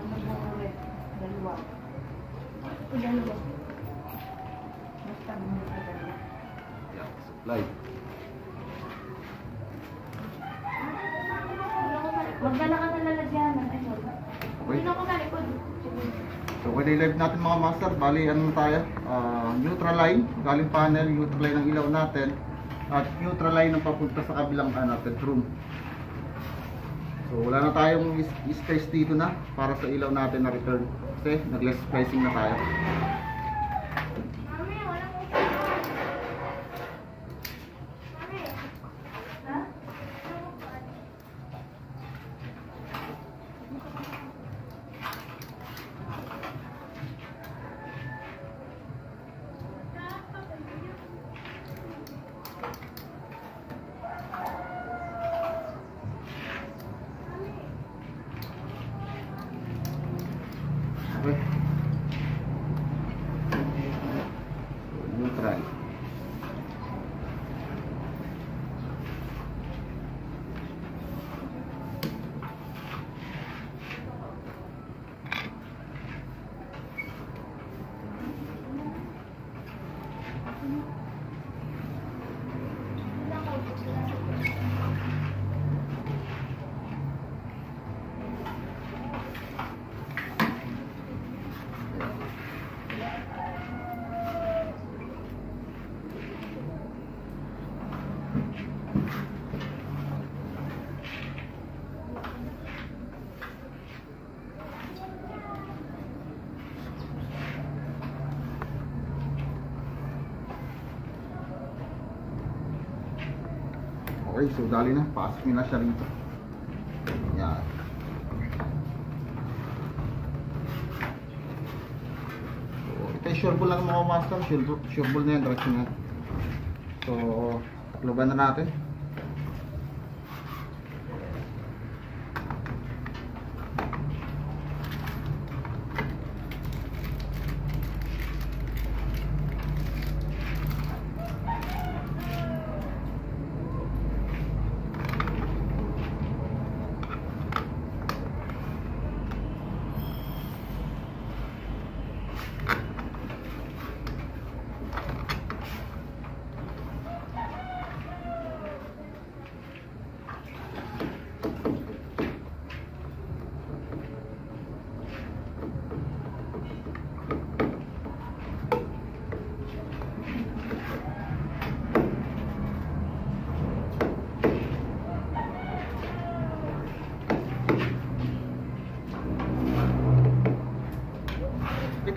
Ano ba ulit? Dalawa. Dalawa. Basta mo na dalawa. Ayan. Supply. Magdala ka na lalagyanan. Ay, wala. Okay. Dun ako sa likod. So kaya live natin mga master. Bali ano tayo? Neutral line. Galing panel. Neutral line ng ilaw natin. At neutral line ng papunta sa kabilang bedroom. So wala na tayong space dito na para sa ilaw natin na return. Kasi nag-less splicing na tayo. Mami, walang upuan. Mami. Ha? Okay. So, neutral. Okay, so dali na. Pasok nyo na siya rito. Yan. So, ito yung sure ball lang mga master. Sure ball na yan. Diretso na. So, takloban na natin.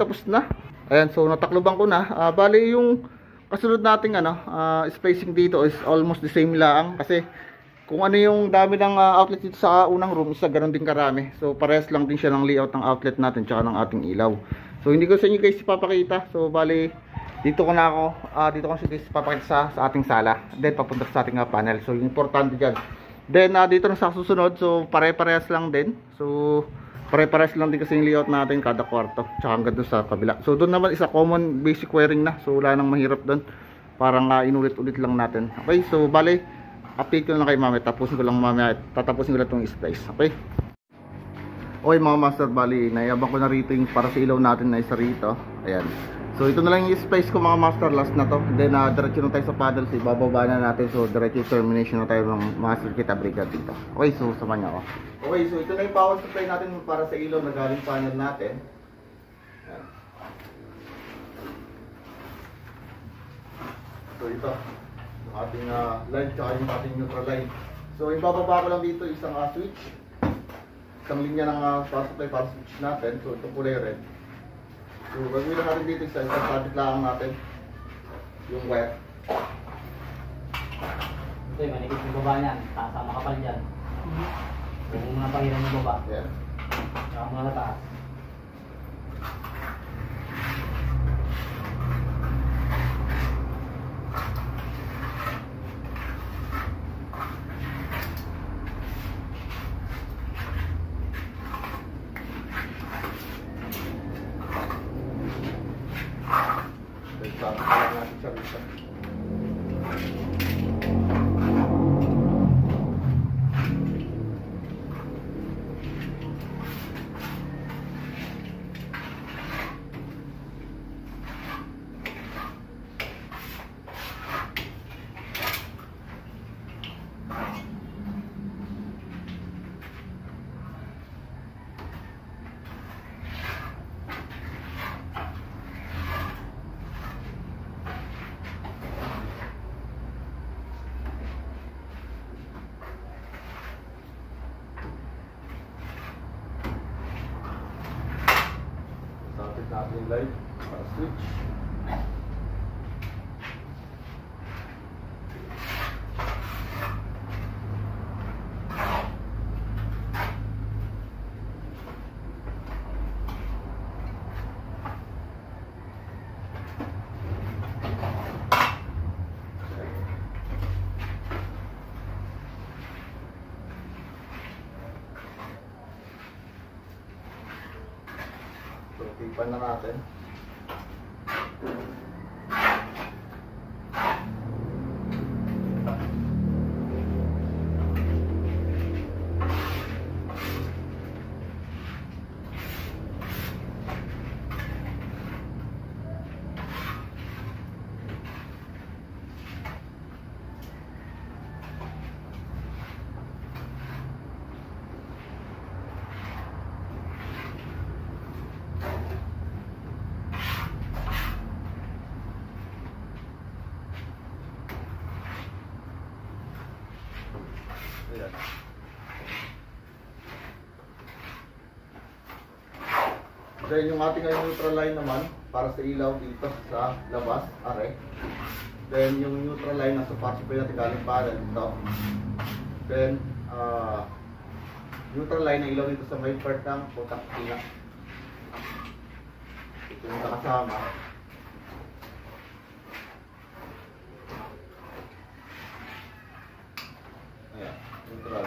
Tapos na. Ayan, so natakloban ko na. Bali yung kasunod nating spacing dito is almost the same lang kasi kung ano yung dami ng outlet dito sa unang room, isa ganoon din karami. So parehas lang din siya ng layout ng outlet natin tsaka ng ating ilaw. So hindi ko sa inyo guys ipapakita. So bali dito ko siya guys ipapakita sa ating sala. Then papunta sa ating panel. So yung importante diyan. Then dito na sa susunod, so pare-parehas lang din. So pare-parehas lang din kasi yung layout natin kada kwarto. Tsaka hanggang doon sa kabila. So doon naman isa common basic wiring na. So wala nang mahirap doon. Parang inulit-ulit lang natin. Okay, so bali update ko lang kay mami. Tatapusin ko lang itong splice. Okay. Okay mga master, bali naiabang ko na rito yung para sa ilaw natin na isa rito. Ayan. So ito na lang yung splice ko mga master, last na to. Then diretso na tayo sa paddle. So ibababa na natin. So diretso termination na tayo ng master kit breaker dito. Okay, so samahan niyo ako. Okay, so ito na yung power supply natin para sa ilaw na galing panel natin. Ayan. So ito, yung ating line tsaka yung ating neutral line. So ibababa ko lang dito isang switch. Isang linya ng power supply para switch natin. So ito kulay red. So, gagawin lang natin dito sa isang sabit lang natin yung wire. Ito yung manikit yung baba niyan. Taas ang makapal dyan. Huwag mo muna pahiran yung baba. Ayan. Saka muna nataas. Then, sabit lang natin siya dito. Sabit natin yung light para switch. So, tipan na natin. Ayan. Then yung ating neutral line naman para sa ilaw dito sa labas, are. Then yung neutral line nasa power supply natin galing panel dito. Then neutral line na ilaw dito sa may part ng contact pila. Ito yung nakasama. Ayan, neutral.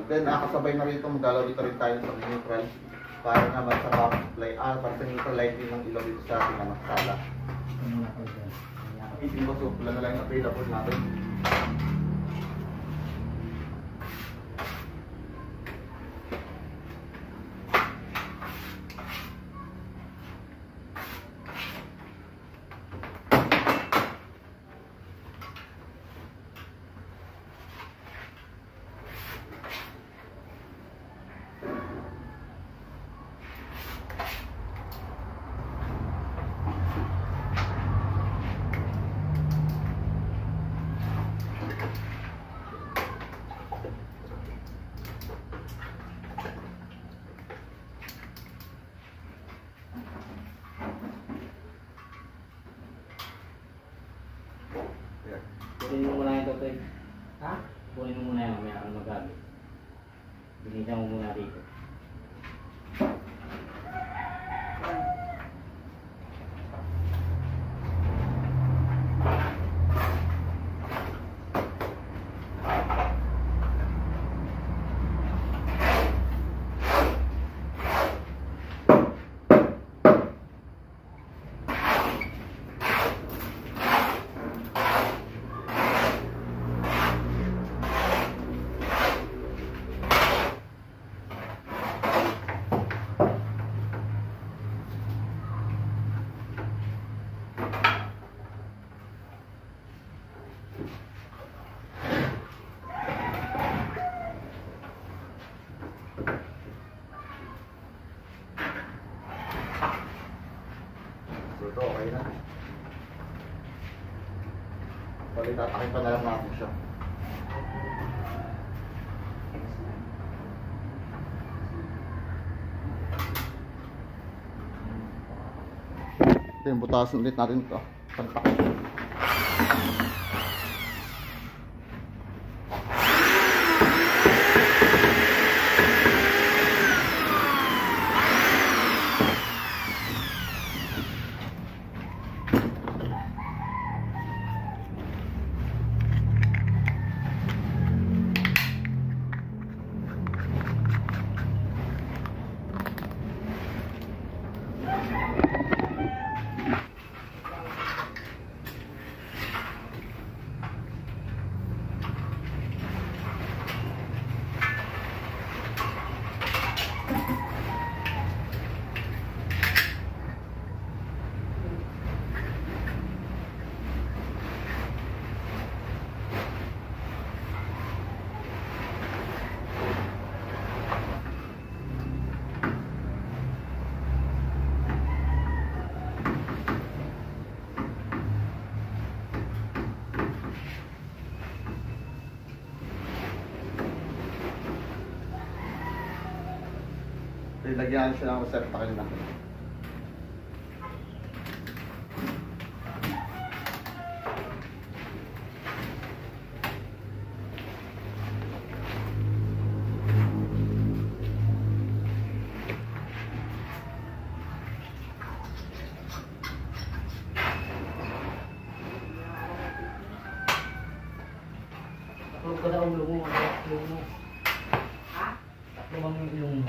Then nakasabay na rito, magalaw dito rin tayo sa neutral para naman sa power supply, para sa neutral line din ng ilaw dito sa ating sala. Isip ko, so pula na lang yung available natin. Kunin mo muna yung totoy. Ha? Kunin mo muna yan, may akong magabi. Binisan mo muna dito. So ito, okay na. Bali, tatakin pa na lang natin siya. Ito yung butasan ulit natin ito. Pantak. Lagyan siya ng receptacle na. Taklo ka daw ang ilong mo. Ilong mo. Ha? Taklo bang yung ilong mo?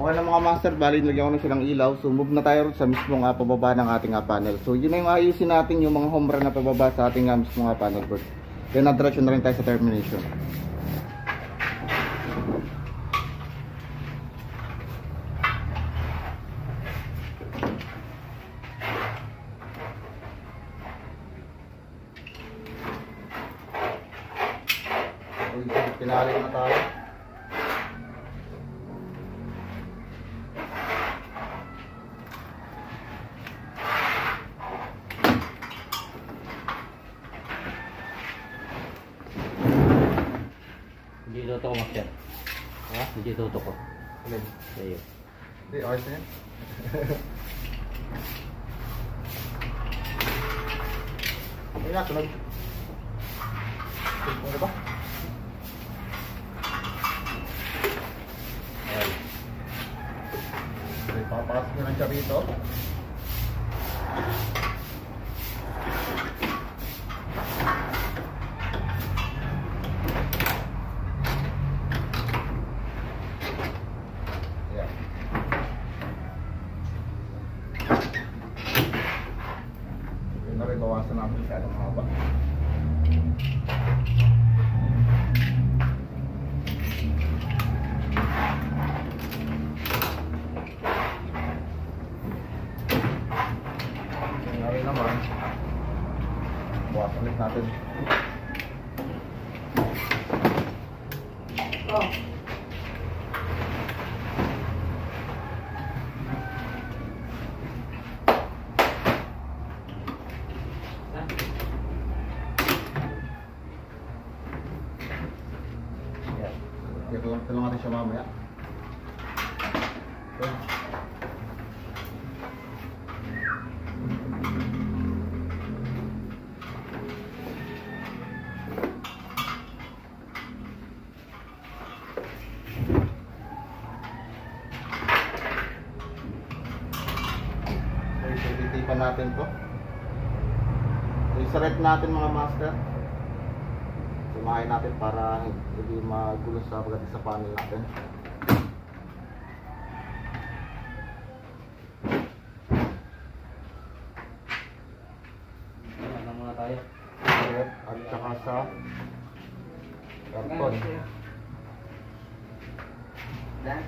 Okay na mga master, bali nilagyan ko na silang ilaw. So move na tayo sa mismong pababa ng ating panel. So yun na yung ayusin natin yung mga home run na pababa sa ating mismong panel board. Then na-diretso na rin tayo sa termination. So pinali na tayo. Hindi toto ko master. Ha? Hindi toto ko. Alin? Sa'yo. Hindi, ayos na yan. Ayun na, tunog. Tunog na ba? Ayan. Okay, papakasok nyo lang siya rito. Ayan. Yun na rin, bawasan natin siya ng haba. Ngayon naman, bukas ulit natin. Oh. Yan. Tulungan natin siya mamaya. Okay. So, titipan natin to. So, isa-ret natin mga master. Sumahin natin para hindi magulo sa pagdating sa panel natin. Ayan, muna tayo. Red at saka sa karton. Dan.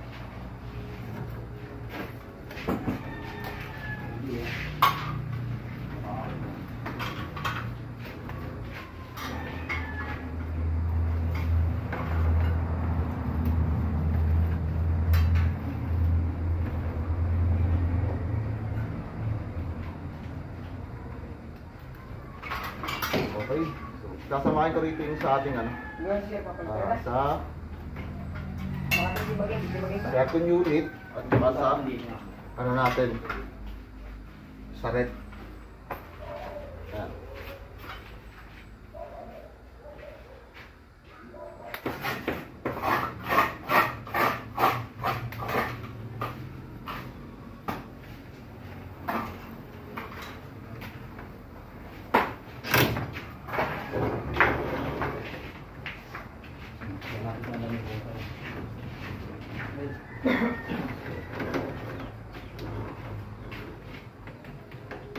Okay. So, sasamahin ko rito yung sa ating ano, sa second unit at saka sa ano natin, sa red. Ayan.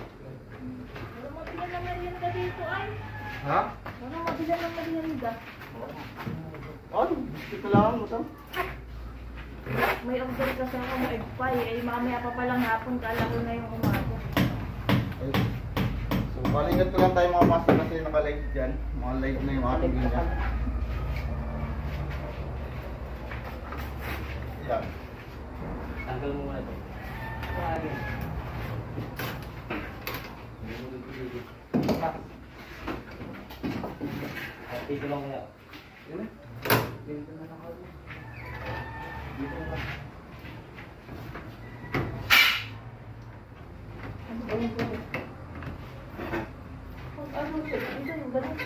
Walang mabilan ng merienda dito ay. Ha? Walang mabilan ng merienda. Ano? Dito lang mo tam? May order kasi ako ng egg pie. Eh, mamaya pa palang hapon. Kala ko na yung umaga. Ay. So, palingat ko lang tayo mga master kasi naka-live dyan. Mga live na yung ating ganyan. Yan. Tanggal mo muna ito. Dito lang kaya. Dito na lang ako. Dito na lang. Ano ba yung ganun? Ano ito? Ito yung ganun.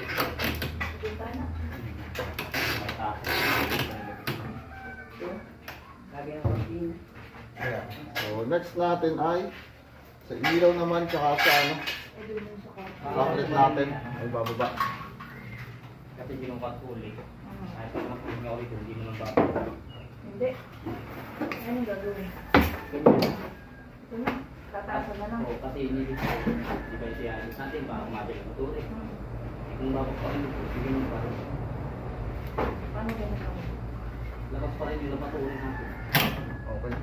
Ito na. Ayan. So, next natin ay sa ilaw naman tsaka sa ano, Ito yung sa kwarto. backlit natin ay bababa. Kasi hindi nung patuloy. Ah, Kahit pag napunin nga ulit, hindi mo nang babalik. Hindi. Ano yung gagawin? Ganyan. Ito na. Tataasan na lang. Oo, kasi inibig ko. Di ba siya alis natin para umabig ang patuloy. Kung bakit pa rin, sige mo pa rin. Paano ganun ako? Labas pa rin yung patuloy natin. Okay.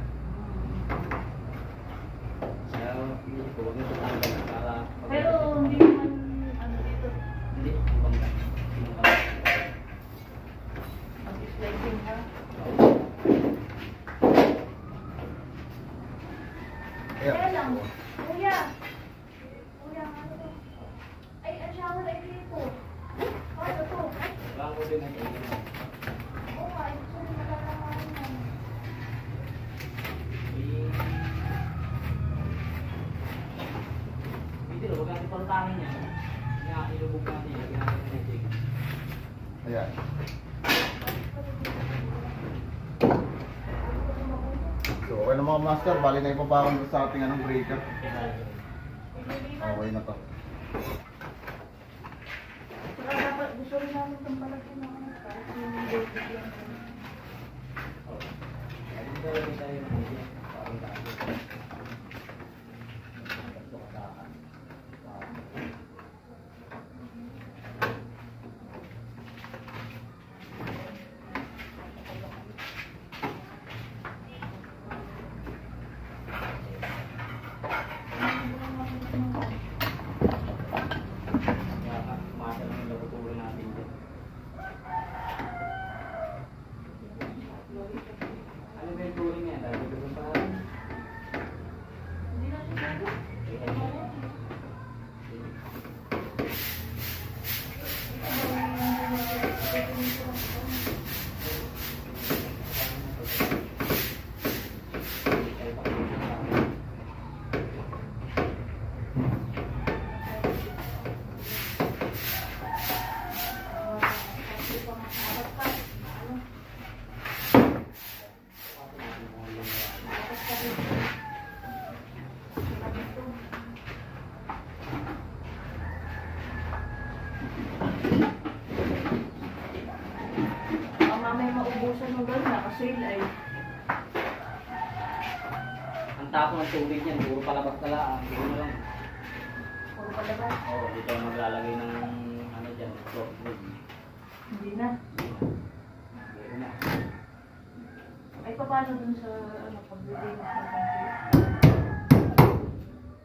Kaya inibig ko, huwag nyo tatanggal para... Pero hindi naman ano dito. Hindi, yung bangga. Yung bangga. Mag-slicing ha. Ayan. Kaya lang. Kuya. Kuya, ano to? Ay, ang shower ay dito. Paano to? Kailangan ko din ito. Oo nga, gusto ko nakakamarin yan. Hindi, huwag natin pantahin niya. Kaya ilubog natin yan. Kaya natin natin. Ayan. So, okay na mga master, bali na ipapakon ko sa ating anong breaker. Okay na to. Saka dapat gusto rin namin itong palagyan ng ano. Kahit yung basic lang. Naglalagay tayo ng idea. Parang dahil. Ito katakan. Kaya kumasa lang yung laboratory natin dyan. Ano ba yung turing niya? Dahil ito yung parang Hindi na siguro. Mamaya maubusan ng gano'n, nakasale ay. ang tapo ng tubig niyan, puro palabas na lang. Puro na lang. Puro palabas. Oo, dito ang maglalagay ng ano dyan, soft drink. Hindi na. Hindi na. Ay, paano dun sa ano, paglilinis ng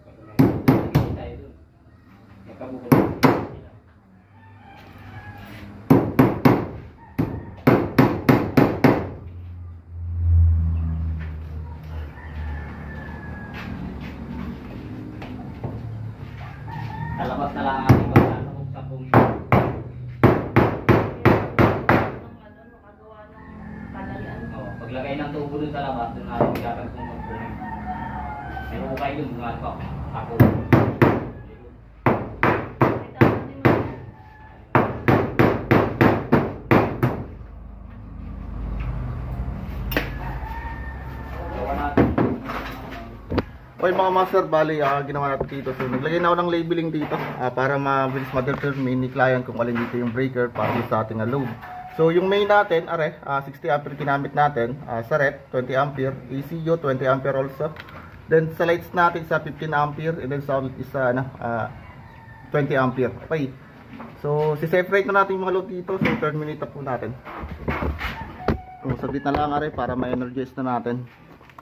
computer? Kasi tayo dun. Magkabukod na sila. Lalabas na lang ang ating pagkakabok sa kung Paglagay ng tubo dun sa labas, dun natin magkakagpong magpunin. May hukay dun, bumat pa. Ako. Ay, tama din mo. Gawa natin. Okay mga master, bali ginawa natin dito. So naglagay na ako ng labeling dito para mabilis ma-determine ni client kung alin dito yung breaker para sa ating load. So yung main natin, 60 ampere ginamit natin, sa rep 20 ampere, ECU 20 ampere also. Then sa lights natin sa 15 ampere, and then sa outlet is 20 ampere. Okay. So si-separate na natin yung mga load dito. So terminate na po natin. So sabit na lang para ma-energize na natin.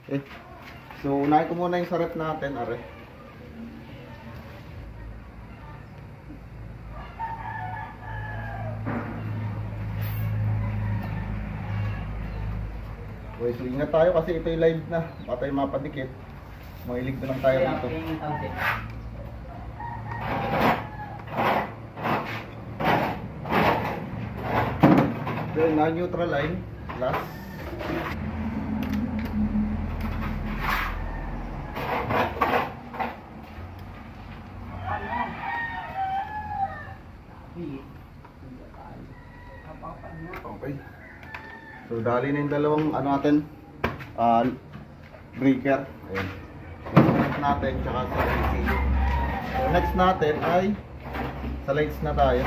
Okay. So, unahin ko muna yung sa rep natin, Okay, so ingat tayo kasi ito yung live na. Baka tayo mapadikit. Mahilig na lang tayo dito. Then, na-neutral line. Last. Okay. So dali na yung dalawang natin breaker. Ayan. So next natin tsaka sa ECU. So next natin ay sa lights na tayo.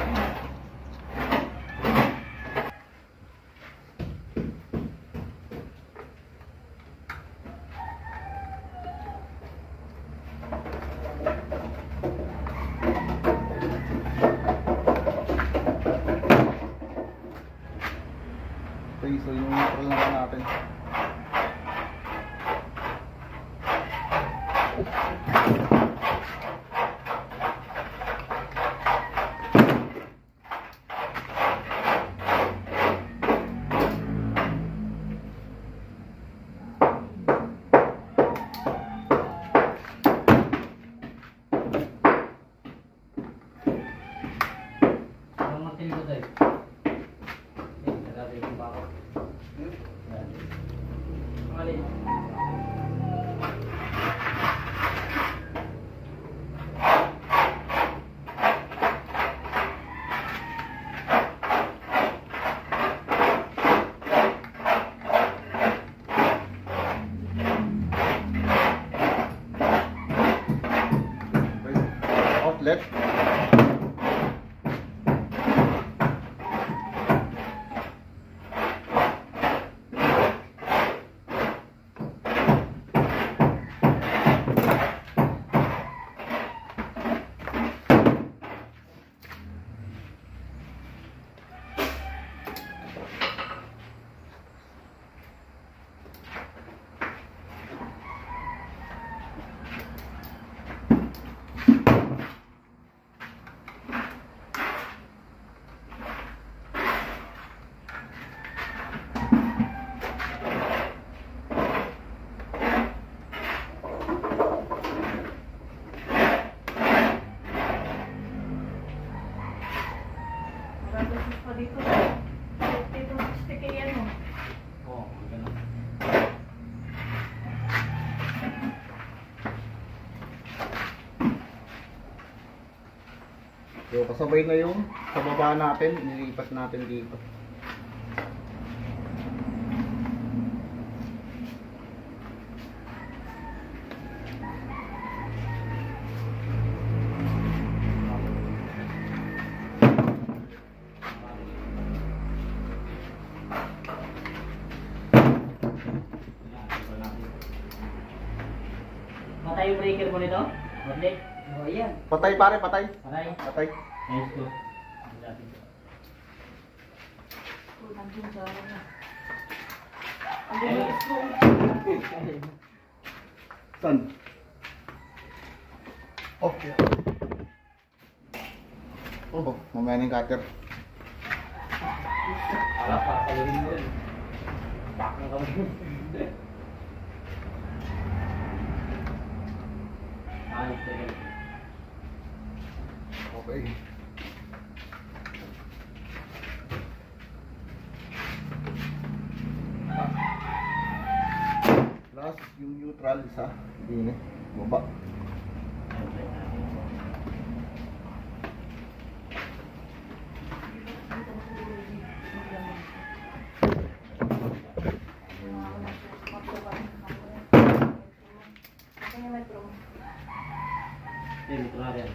Okay, so yung neutral naman natin. Ano magtigo tayo? Outlet. Magagastos pa dito. 50 to 60k yan mo. Oo, ganun. So kasabay na yung sa baba natin, nilipat natin dito. Patay yung breaker mo nito? Hindi? Oo, yan. Patay pare, patay. Patay. Patay. Nice to. Nandun sa ano. Ayun. Saan? Okay. Oh, mamaya na yung cutter. Ala, papaluhin mo rin. Pak na kami. Ayos na yun. Okay. taas, yung neutral isa. Hindi baba. Dito na rin.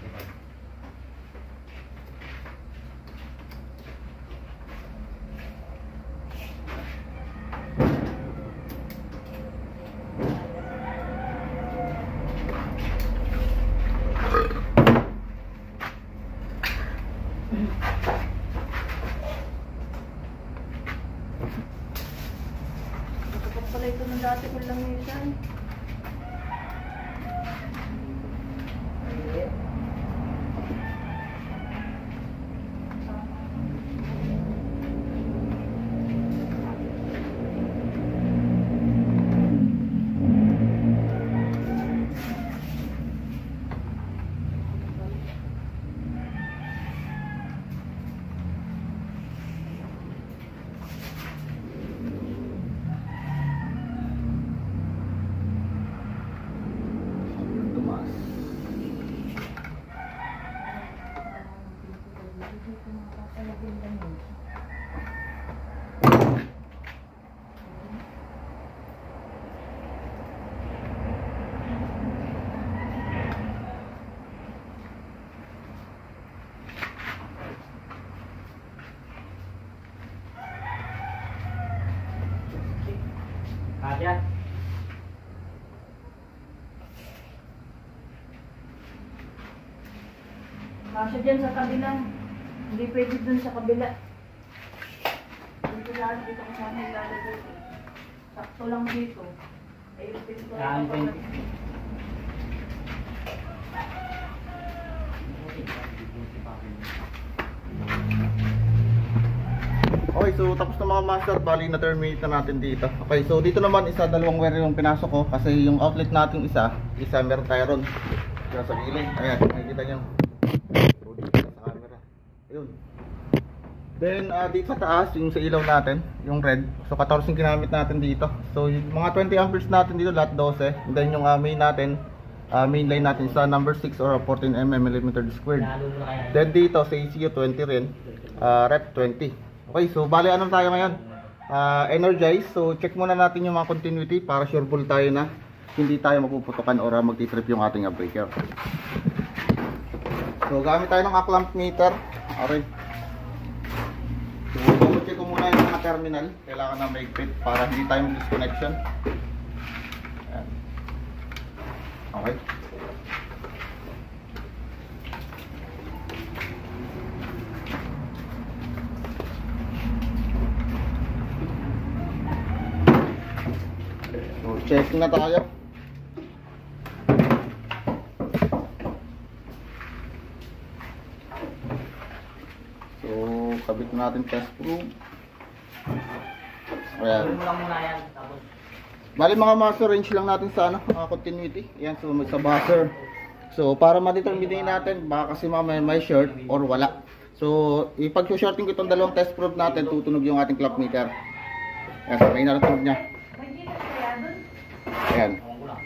Kapag pala ito ng dati ko lang minsan. Tumaas. Kasya. Kasya dyan sa kabilang. Hindi pwede dun sa kabila. Dito lang, dito ko sana ilalagay. Sakto lang dito. Ay, yung pinto Saan ko ba pala. Okay, so tapos na mga master, bali na terminate na natin dito. Okay, so dito naman isa, dalawang wire yung pinasok ko kasi yung outlet natin isa meron tayo ron. Kaya sa gilid, ayan, nakikita nyo. So dito sa camera. Ayun. Then dito sa taas, yung sa ilaw natin, yung red. So 14 yung ginamit natin dito. So yung mga 20 amperes natin dito, lahat 12. And then yung main natin, main line natin sa number 6 or 14 mm squared. Lalo na kaya. Then dito sa ECU 20 rin, rep 20. Okay, so bali ano tayo ngayon? Energize. So check muna natin yung mga continuity para sure full tayo na hindi tayo mapuputukan or magtitrip yung ating breaker. So gamit tayo ng clamp meter. Okay. So check ko muna yung mga terminal. Kailangan na maigpit para hindi tayo mag-disconnection. Ayan. Okay. So, check na tayo. So, kabit natin test probe. Ayan. Tulong mo lang muna yan. Tapos, Bali mga master, range lang natin sa continuity. Ayan, so may sa buzzer. So, para ma-determine natin, baka kasi may short or wala. So, ipag-shorting ko itong dalawang test probe natin, tutunog yung ating clock meter. Ayan, so may natunog niya. May dito kaya dun? Ayan. ako ko lang.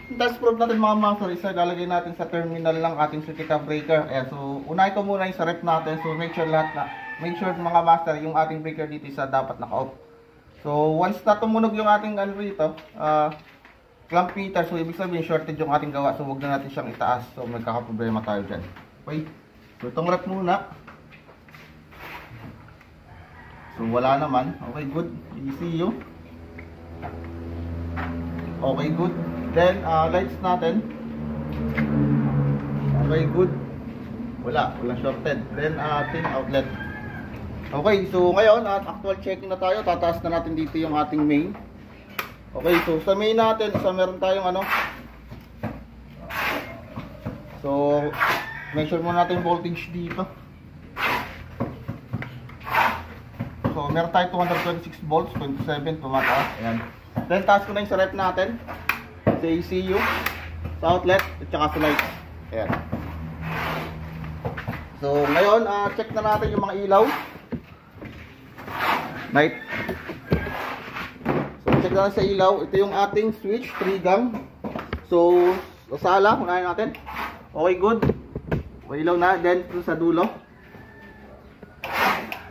Yung test probe natin mga master, isa lalagay natin sa terminal ng ating circuit breaker. Ayan, so unahin ko muna yung sa rep natin. So make sure mga master, yung ating breaker dito isa dapat naka-off. So once na tumunog yung ating rito, clamp meter, so ibig sabihin shorted yung ating gawa. So huwag na natin siyang itaas. So magkakaproblema tayo dyan. Okay. So itong rep muna. So wala naman. Okay, good. ECU. Okay, good. Then lights natin. Okay, good. Walang shorted. Then pin outlet. Okay, so ngayon at actual checking na tayo. Tataas na natin dito yung ating main. Okay, so sa main natin, meron tayong So make sure muna natin yung voltage dito. So meron tayo 226 volts, 27 tumataas. Ayan. Then taas ko na yung sa rep natin, sa ECU, sa outlet, at saka sa lights. Ayan. So ngayon, check na natin yung mga ilaw. Light. So check natin sa ilaw. Ito yung ating switch, 3 gang. So, sa ala, unahin natin. Okay, good. Okay, ilaw na. Then, sa dulo.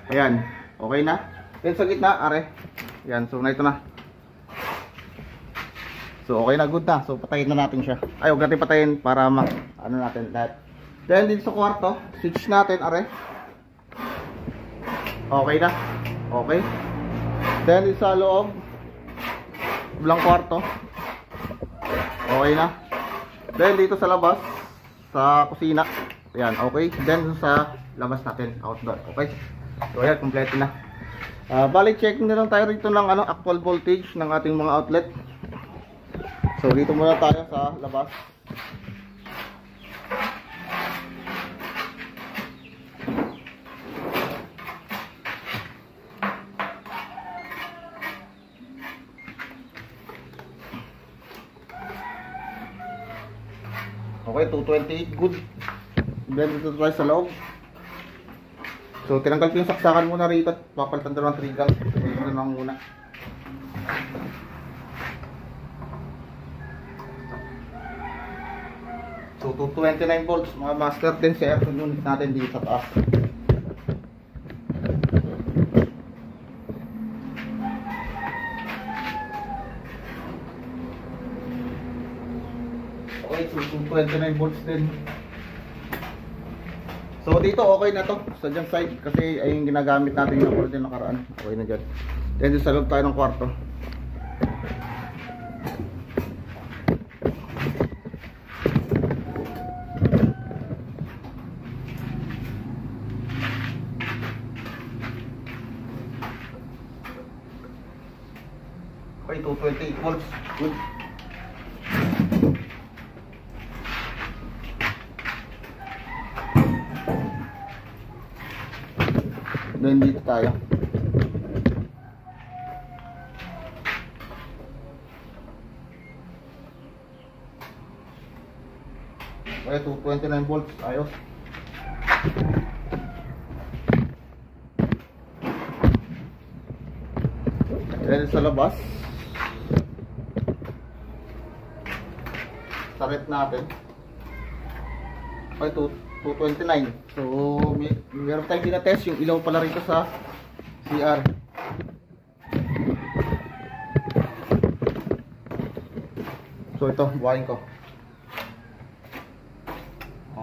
Ayan, okay na. Then sa gitna, are. Ayan, so na ito na. So okay na, good na. So patayin na natin siya. Ay, huwag natin patayin para ano natin lahat. Then dito sa kwarto, switch natin, are. Okay na. Okay. Then dito sa loob, bilang kwarto. Okay na. Then dito sa labas, sa kusina. Ayan, okay. Then sa labas natin, outdoor. Okay. So ayan, kompleto na. Bali, check na lang tayo rito ng actual voltage ng ating mga outlet. So dito muna tayo sa labas. Okay, 228, good. Then dito tayo sa loob. So, tinanggal ko yung saksakan muna rito at papalitan doon ng trigal. Ito na lang muna. So, 229 volts mga master. Then, sa aircon unit natin dito sa taas. Okay, so 229 volts din. So dito okay na to sa dyan side kasi ay yung ginagamit natin yung order nakaraan. Okay na dyan. Then sa loob tayo ng kwarto. Okay, 228 volts. Good. Then dito tayo. Okay, 229 volts. Ayos. Then sa labas, sa rep natin. Okay, 229. So, meron tayong pinatest yung ilaw pala rito sa CR. So, ito, buhayin ko.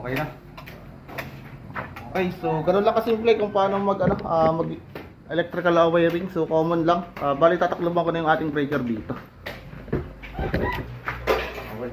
Okay na. Okay, so, ganun lang kasimple kung paano mag electrical wiring. So, common lang. Bali, tatakloban ko na yung ating breaker dito. Okay. Okay.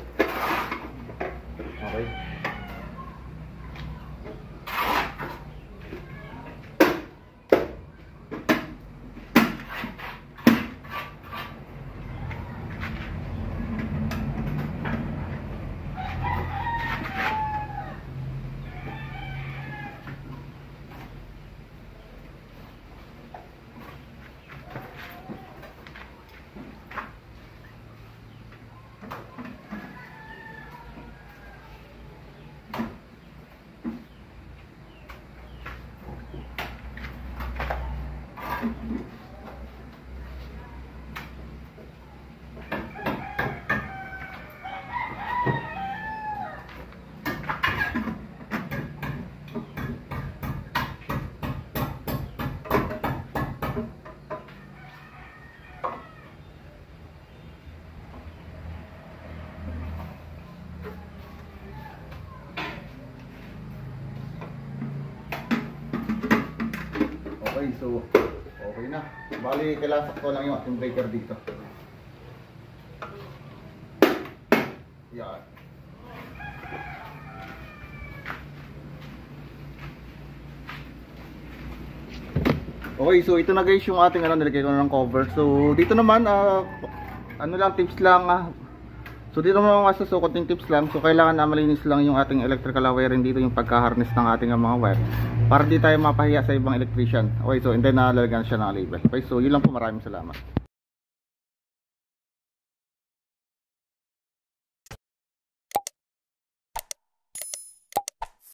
Okay, so okay na. Bali, kailangan sakto lang yung ating breaker dito. Yan. Okay, so ito na guys yung ating nilagay ko ng cover. So dito naman ano lang tips lang so dito naman mga so konting tips lang. So kailangan na malinis lang yung ating electrical wiring dito, yung pagka-harness ng ating mga wire para di tayo mapahiya sa ibang electrician. Okay, so and then lalagyan siya ng label. Okay, so yun lang po, maraming salamat.